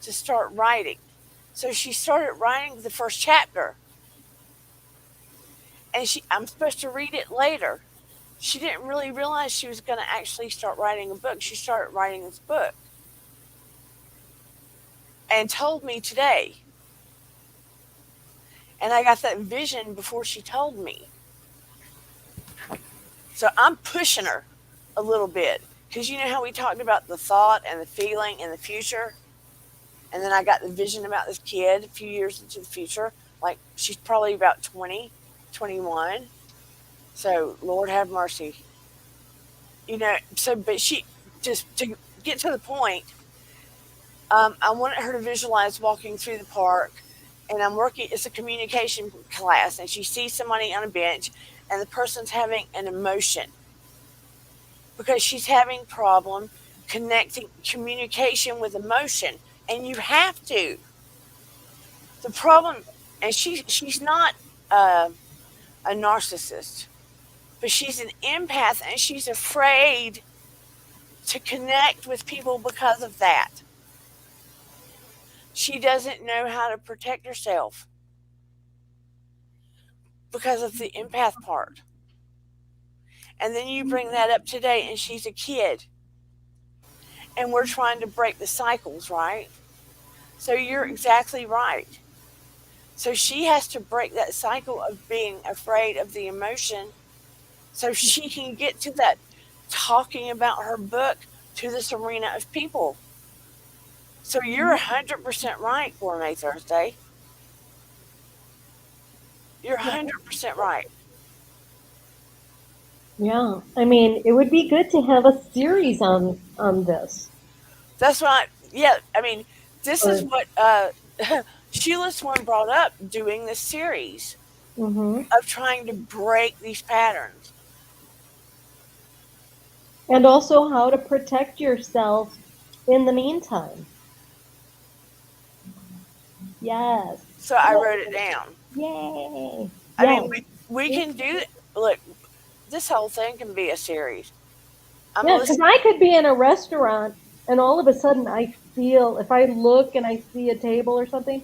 Speaker 1: to start writing. So she started writing the first chapter. And I'm supposed to read it later. She didn't really realize she was going to actually start writing a book. She started writing this book and told me today. And I got that vision before she told me. So I'm pushing her a little bit, because you know how we talked about the thought and the feeling and the future? And then I got the vision about this kid a few years into the future. Like, she's probably about 20, 21. So, Lord have mercy. But she, just to get to the point, I wanted her to visualize walking through the park, and it's a communication class, and she sees somebody on a bench, and the person's having an emotion because she's having problem connecting communication with emotion, and you have to. The problem, and she's not a narcissist, but she's an empath, and she's afraid to connect with people because of that. She doesn't know how to protect herself because of the empath part. And then you bring that up today, and she's a kid. And we're trying to break the cycles, right? So you're exactly right. So she has to break that cycle of being afraid of the emotion so she can get to that talking about her book to this arena of people. So you're 100% right, Gourmet Thursday. You're 100% right.
Speaker 2: Yeah, I mean, it would be good to have a series on this.
Speaker 1: That's what this is what Sheila Swan brought up, doing this series of trying to break these patterns.
Speaker 2: And also how to protect yourself in the meantime. Yes.
Speaker 1: So I wrote it down.
Speaker 2: Yay.
Speaker 1: I mean, we can do it. Look, this whole thing can be a series.
Speaker 2: Because I could be in a restaurant and all of a sudden I feel, if I look and I see a table or something,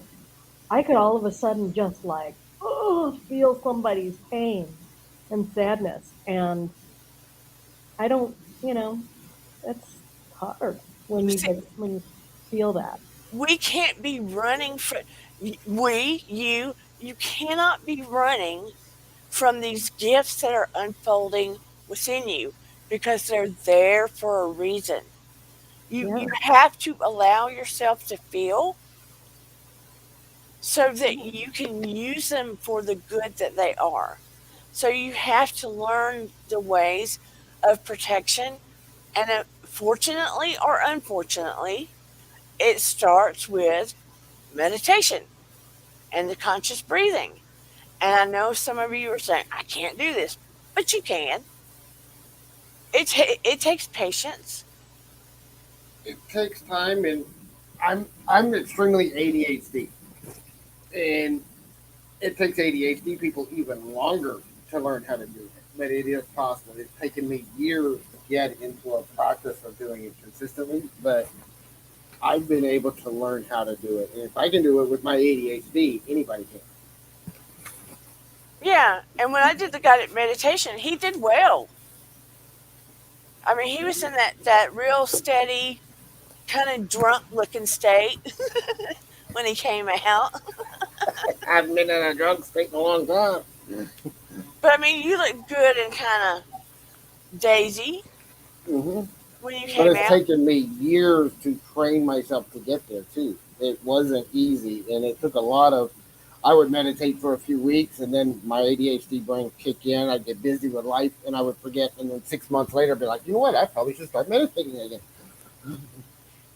Speaker 2: I could all of a sudden just feel somebody's pain and sadness. And I don't, that's hard when you feel that.
Speaker 1: We can't be running you cannot be running from these gifts that are unfolding within you, because they're there for a reason. You have to allow yourself to feel so that you can use them for the good that they are. So you have to learn the ways of protection. And fortunately or unfortunately, it starts with meditation and the conscious breathing. And I know some of you are saying, I can't do this, but you can. It takes patience.
Speaker 3: It takes time, and I'm extremely ADHD, and it takes ADHD people even longer to learn how to do it. But it is possible. It's taken me years to get into a practice of doing it consistently, but I've been able to learn how to do it. And if I can do it with my ADHD, anybody can.
Speaker 1: Yeah. And when I did the guided meditation, he did well. I mean, he was in that real steady, kind of drunk looking state when he came out.
Speaker 3: I haven't been in a drug state in a long time.
Speaker 1: But I mean, you look good and kind of daisy
Speaker 3: Hmm.
Speaker 1: when you
Speaker 3: But
Speaker 1: came
Speaker 3: it's
Speaker 1: out.
Speaker 3: taken me years to train myself to get there too. It wasn't easy, and it took a lot of. I would meditate for a few weeks, and then my ADHD brain would kick in. I'd get busy with life, and I would forget. And then 6 months later, I'd be like, you know what? I probably should start meditating again.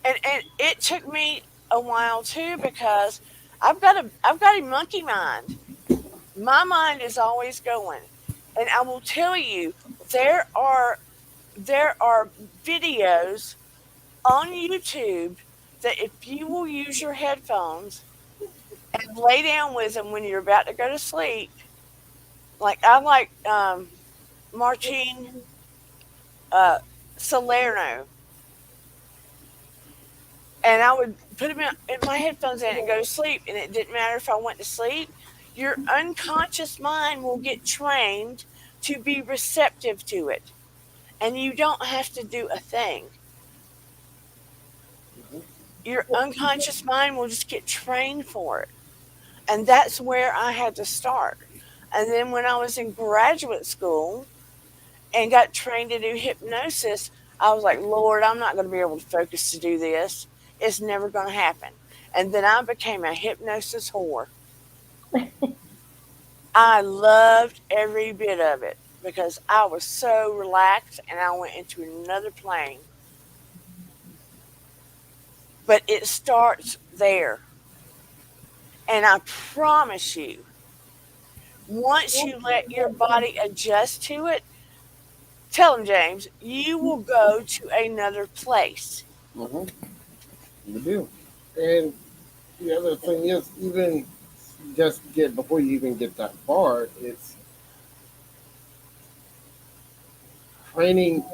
Speaker 1: And it took me a while too because I've got a monkey mind. My mind is always going. And I will tell you, there are there are videos on YouTube that if you will use your headphones and lay down with them when you're about to go to sleep, like I like Martin uh, Salerno, and I would put them in my headphones in and go to sleep, and it didn't matter if I went to sleep. Your unconscious mind will get trained to be receptive to it, and you don't have to do a thing. Your unconscious mind will just get trained for it. And that's where I had to start. And then when I was in graduate school and got trained to do hypnosis, I was like, Lord, I'm not going to be able to focus to do this. It's never going to happen. And then I became a hypnosis whore. I loved every bit of it because I was so relaxed and I went into another plane. But it starts there. And I promise you, once you let your body adjust to it, tell him, James, you will go to another place.
Speaker 3: Hmm. You do. And the other thing is, even just get before you even get that far, it's training.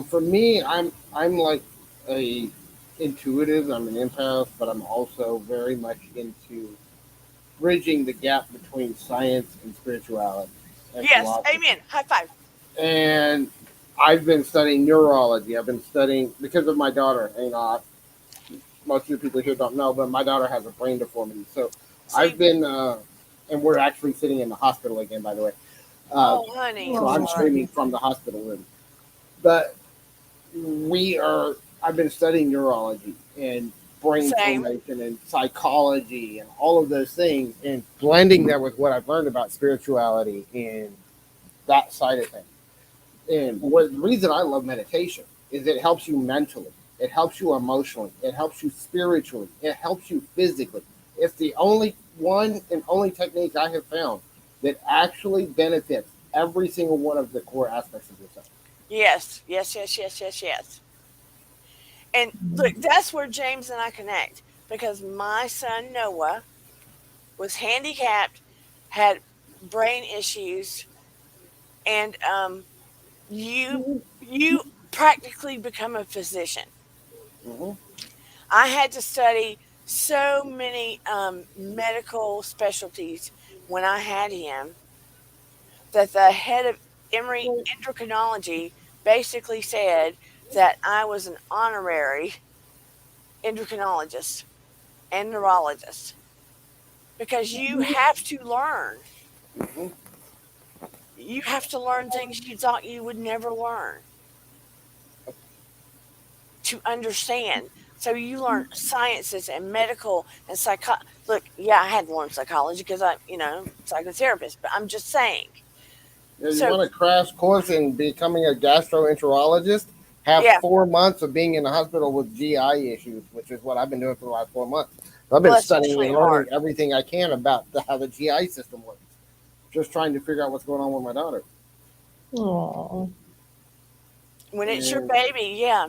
Speaker 3: For me, I'm like a intuitive. I'm an empath, but I'm also very much into bridging the gap between science and spirituality and
Speaker 1: Yes,
Speaker 3: philosophy.
Speaker 1: amen. High five.
Speaker 3: And I've been studying neurology. I've been studying because of my daughter. Most of the people here don't know, but my daughter has a brain deformity. So I've
Speaker 1: See?
Speaker 3: been, and we're actually sitting in the hospital again, by the way. Uh,
Speaker 1: Oh, honey,
Speaker 3: so
Speaker 1: I'm
Speaker 3: I'm
Speaker 1: sorry.
Speaker 3: streaming from the hospital room. But I've been studying neurology and brain
Speaker 1: Same.
Speaker 3: formation and psychology and all of those things and blending that with what I've learned about spirituality and that side of things. And the reason I love meditation is it helps you mentally, it helps you emotionally, it helps you spiritually, it helps you physically. It's the only one and only technique I have found that actually benefits every single one of the core aspects of yourself.
Speaker 1: Yes, yes, yes, yes, yes, yes. And look, that's where James and I connect because my son Noah was handicapped, had brain issues, and you practically become a physician.
Speaker 3: Hmm.
Speaker 1: I had to study so many medical specialties when I had him that the head of Emory endocrinology basically said that I was an honorary endocrinologist and neurologist because you have to learn.
Speaker 3: Hmm.
Speaker 1: You have to learn things you thought you would never learn. to understand. So you learn sciences and medical and psycho. Look, yeah, I had to learn psychology because I'm, psychotherapist. But I'm just saying.
Speaker 3: Yeah, you
Speaker 1: So
Speaker 3: want a crash course in becoming a gastroenterologist? Have
Speaker 1: yeah,
Speaker 3: 4 months of being in the hospital with GI issues, which is what I've been doing for the last 4 months. I've been
Speaker 1: bless you,
Speaker 3: studying and
Speaker 1: sweetheart.
Speaker 3: learning everything I can about how the GI system works. Just trying to figure out what's going on with my daughter.
Speaker 2: Oh,
Speaker 1: When it's your
Speaker 3: And
Speaker 1: baby, yeah,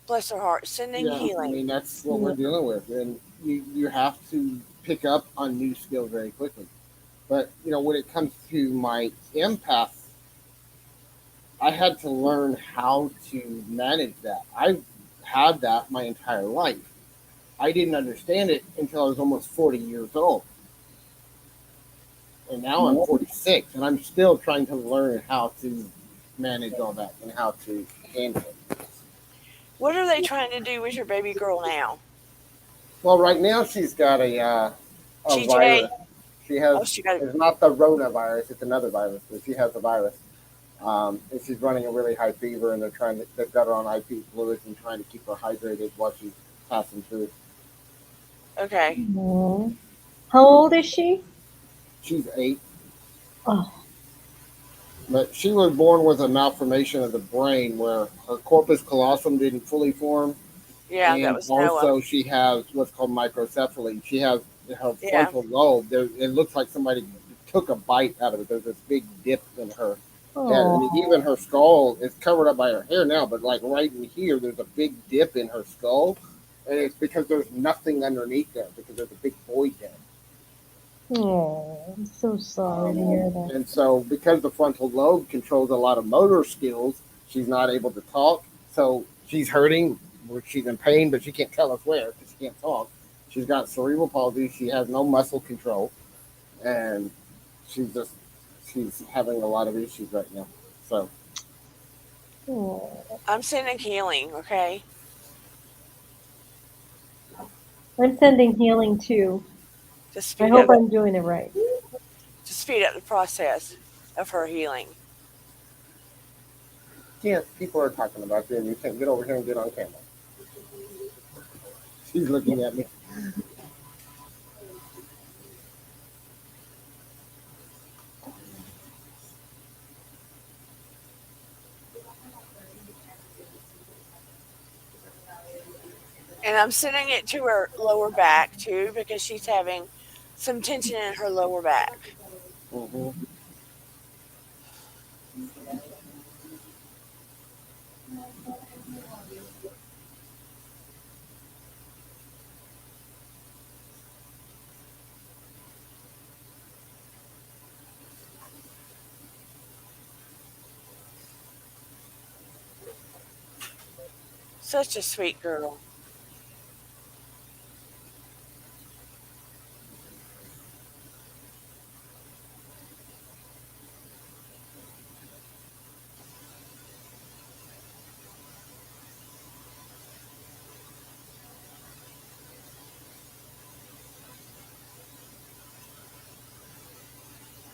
Speaker 1: bless her heart, sending
Speaker 3: yeah, I
Speaker 1: healing.
Speaker 3: mean that's what we're dealing with, and you have to pick up on new skills very quickly. But when it comes to my empath, I had to learn how to manage that. I've had that my entire life. I didn't understand it until I was almost 40 years old. And now I'm 46, and I'm still trying to learn how to manage all that and how to handle it.
Speaker 1: What are they trying to do with your baby girl now?
Speaker 3: Well, right now she's got a
Speaker 1: TJ?
Speaker 3: virus. She has,
Speaker 1: Oh, she got.
Speaker 3: it's not the rotavirus, it's another virus, but she has a virus. And she's running a really high fever, and they've got her on IV fluids and trying to keep her hydrated while she's passing through.
Speaker 1: Okay.
Speaker 2: oh. How old is she?
Speaker 3: She's 8.
Speaker 2: Oh,
Speaker 3: But she was born with a malformation of the brain where her corpus callosum didn't fully form,
Speaker 1: Yeah, that
Speaker 3: and
Speaker 1: was Noah.
Speaker 3: also she has what's called microcephaly. She has her
Speaker 1: Yeah.
Speaker 3: frontal lobe. It looks like somebody took a bite out of it. There's this big dip in her head, and
Speaker 2: oh,
Speaker 3: even her skull is covered up by her hair now. But like right in here, there's a big dip in her skull, and it's because there's nothing underneath there because there's a big void there.
Speaker 2: oh. I'm so sorry to hear that.
Speaker 3: And so, because the frontal lobe controls a lot of motor skills, she's not able to talk. So, she's hurting, she's in pain, but she can't tell us where because she can't talk. She's got cerebral palsy. She has no muscle control. And she's having a lot of issues right now. So,
Speaker 2: Oh.
Speaker 1: I'm sending healing, okay?
Speaker 2: I'm sending healing too.
Speaker 1: To
Speaker 2: I
Speaker 1: speed
Speaker 2: hope
Speaker 1: up
Speaker 2: I'm doing it right.
Speaker 1: the process of her healing.
Speaker 3: yeah, people are talking about you, and you can't get over here and get on camera. She's looking at me.
Speaker 1: And I'm sending it to her lower back too because she's having some tension in her lower back.
Speaker 3: Mm-hmm.
Speaker 1: Such a sweet girl.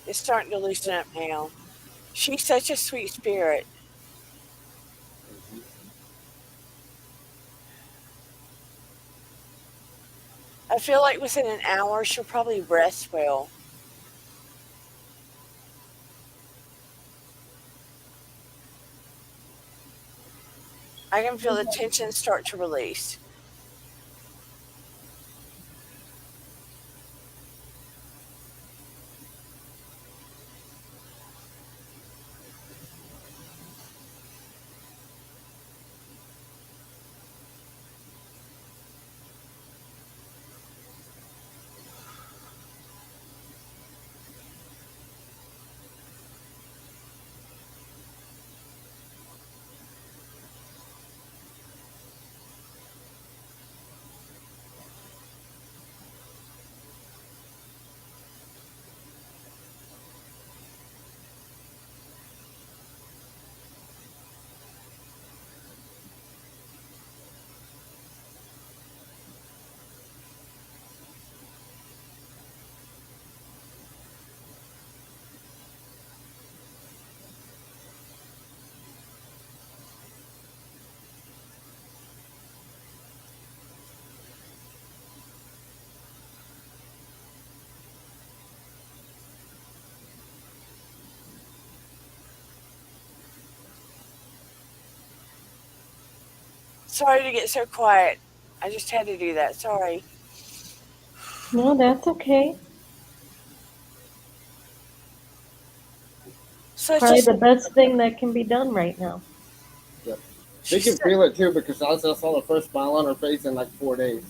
Speaker 1: It's starting to loosen up now. She's such a sweet spirit. I feel like within an hour she'll probably rest well. I can feel the tension start to release. Sorry to get so quiet. I just had to do that. Sorry.
Speaker 2: No, that's okay. Probably the best thing that can be done right now.
Speaker 3: Yep. They can feel it too because I saw the first smile on her face in like 4 days.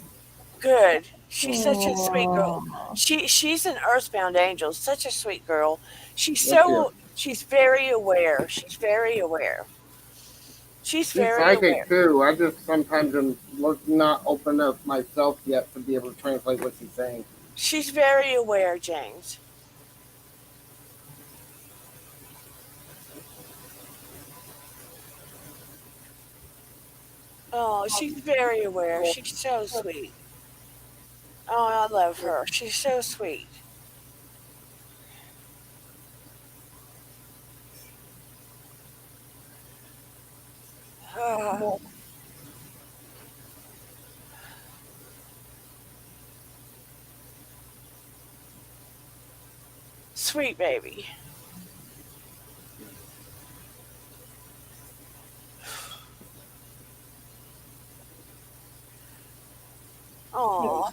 Speaker 1: Good. She's such a sweet girl. She's an earthbound angel. Such a sweet girl. She's very aware. She's very aware. She's very
Speaker 3: psychic
Speaker 1: aware
Speaker 3: too. I just sometimes am not open up myself yet to be able to translate what she's saying.
Speaker 1: She's very aware, James. Oh, she's very aware. She's so sweet. Oh, I love her. She's so sweet. Oh. Sweet baby. Oh.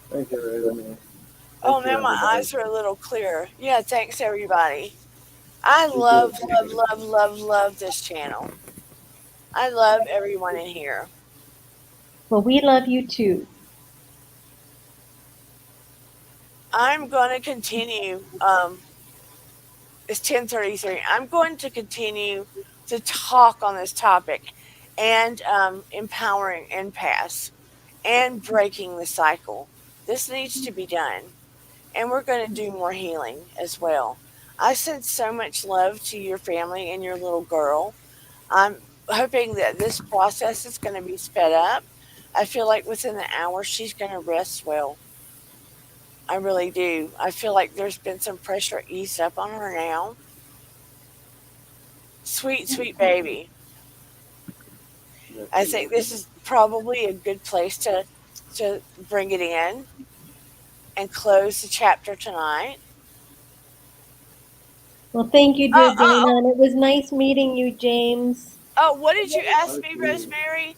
Speaker 3: Thank you,
Speaker 1: Oh, now my eyes are a little clearer. Yeah, thanks everybody. I love this channel. I love everyone in here.
Speaker 2: Well, we love you too.
Speaker 1: I'm going to continue. It's 10:33. I'm going to continue to talk on this topic and empowering empaths and breaking the cycle. This needs to be done. And we're going to do more healing as well. I send so much love to your family and your little girl. I'm hoping that this process is going to be sped up. I feel like within the hour she's going to rest well. I really do. I feel like there's been some pressure eased up on her now. Sweet, sweet baby. I think this is probably a good place to bring it in and close the chapter tonight.
Speaker 2: Well, thank you, dear Dana, and it was nice meeting you, James.
Speaker 1: Oh, what did you ask me, Rosemary?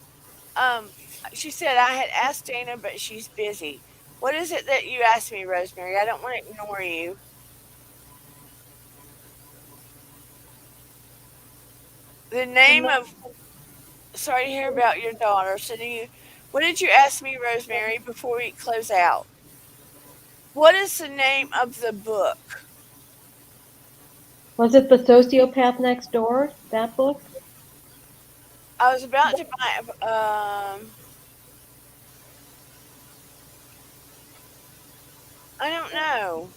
Speaker 1: She said I had asked Dana, but she's busy. What is it that you asked me, Rosemary? I don't want to ignore you. The name of... Sorry to hear about your daughter. So what did you ask me, Rosemary, before we close out? What is the name of the book?
Speaker 2: Was it The Sociopath Next Door, that book?
Speaker 1: I was about to buy... I don't know.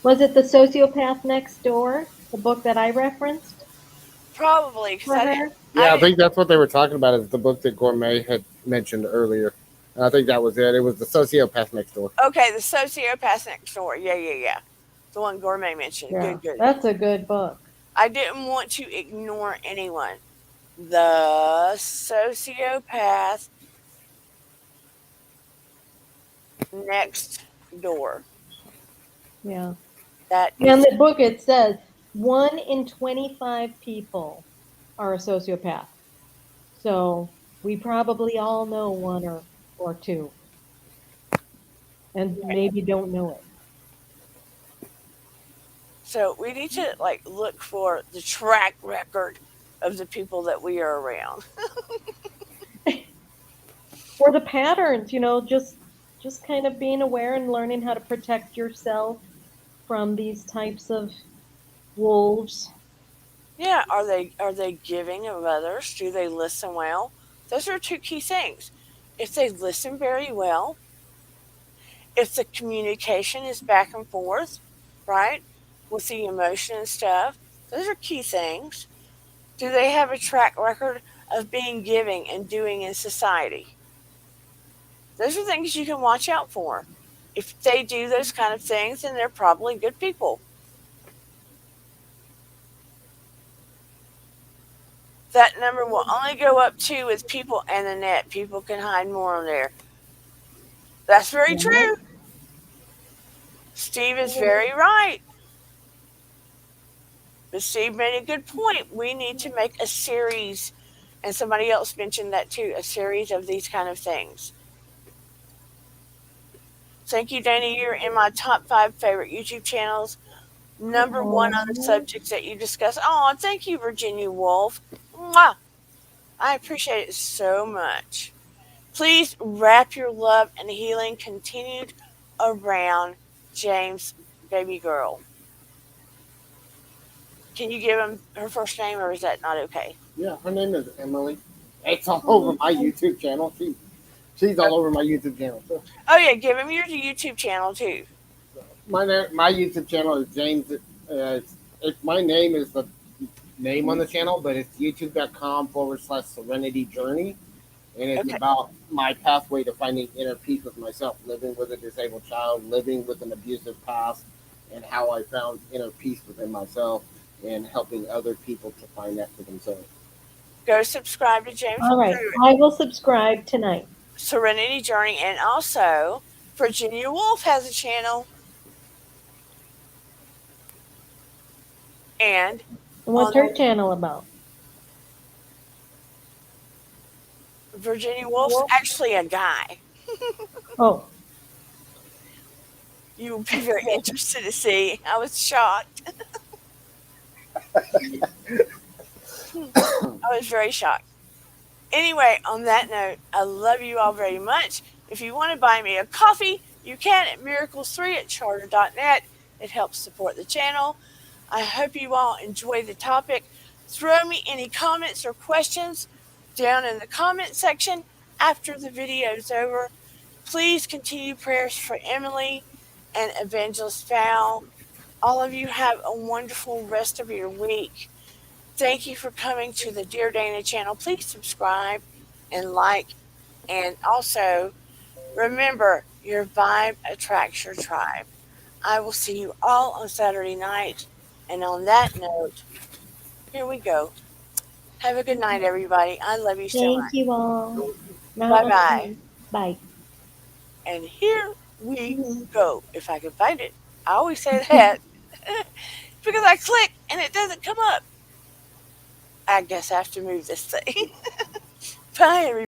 Speaker 2: Was it The Sociopath Next Door, the book that I referenced?
Speaker 1: Probably.
Speaker 3: I think that's what they were talking about, is the book that Gourmet had mentioned earlier. And I think that was it. It was The Sociopath Next Door.
Speaker 1: Okay, The Sociopath Next Door. Yeah. The one Gourmet mentioned.
Speaker 2: Yeah,
Speaker 1: Good.
Speaker 2: That's a good book.
Speaker 1: I didn't want to ignore anyone. The Sociopath Next Door.
Speaker 2: Yeah.
Speaker 1: In
Speaker 2: the book it says 1 in 25 people are a sociopath. So we probably all know one or two. And maybe don't know it.
Speaker 1: So we need to look for the track record of the people that we are around.
Speaker 2: Or the patterns, just kind of being aware and learning how to protect yourself from these types of wolves.
Speaker 1: Yeah, are they giving of others? Do they listen well? Those are two key things. If they listen very well, if the communication is back and forth, right, with the emotion and stuff, those are key things. Do they have a track record of being giving and doing in society? Those are things you can watch out for. If they do those kind of things, then they're probably good people. That number will only go up 2 with people and the net. People can hide more on there. That's very true. Steve is very right. But Steve made a good point. We need to make a series, and somebody else mentioned that too, a series of these kind of things. Thank you, Dana. You're in my top 5 favorite YouTube channels. Number 1 on the subjects that you discuss. Oh, thank you, Virginia Woolf. Mwah! I appreciate it so much. Please wrap your love and healing continued around James' baby girl. Can you give him her first name, or is that not okay?
Speaker 3: Yeah, her name is Emily. It's all over my YouTube channel. She's all over my YouTube channel. So,
Speaker 1: Oh yeah, give him your YouTube channel too.
Speaker 3: my YouTube channel is James. My name is the name on the channel, but it's youtube.com/Serenity Journey. And it's about my pathway to finding inner peace with myself, living with a disabled child, living with an abusive past, and how I found inner peace within myself and helping other people to find that for themselves.
Speaker 1: Go subscribe to James.
Speaker 2: All right, I will subscribe tonight.
Speaker 1: Serenity Journey, and also Virginia Woolf has a channel. And
Speaker 2: what's her channel about?
Speaker 1: Virginia Woolf's actually a guy.
Speaker 2: Oh.
Speaker 1: You would be very interested to see. I was shocked. I was very shocked. Anyway, on that note, I love you all very much. If you want to buy me a coffee, you can at miracles3@charter.net. It helps support the channel. I hope you all enjoy the topic. Throw me any comments or questions down in the comment section after the video is over. Please continue prayers for Emily and Evangelist Val. All of you have a wonderful rest of your week. Thank you for coming to the Dear Dana channel. Please subscribe and like. And also, remember, your vibe attracts your tribe. I will see you all on Saturday night. And on that note, here we go. Have a good night, everybody. I love you so much.
Speaker 2: Thank you all.
Speaker 1: Bye-bye.
Speaker 2: Bye.
Speaker 1: And here we go. If I can find it. I always say that. Because I click and it doesn't come up. I guess I have to move this thing. Bye, everybody.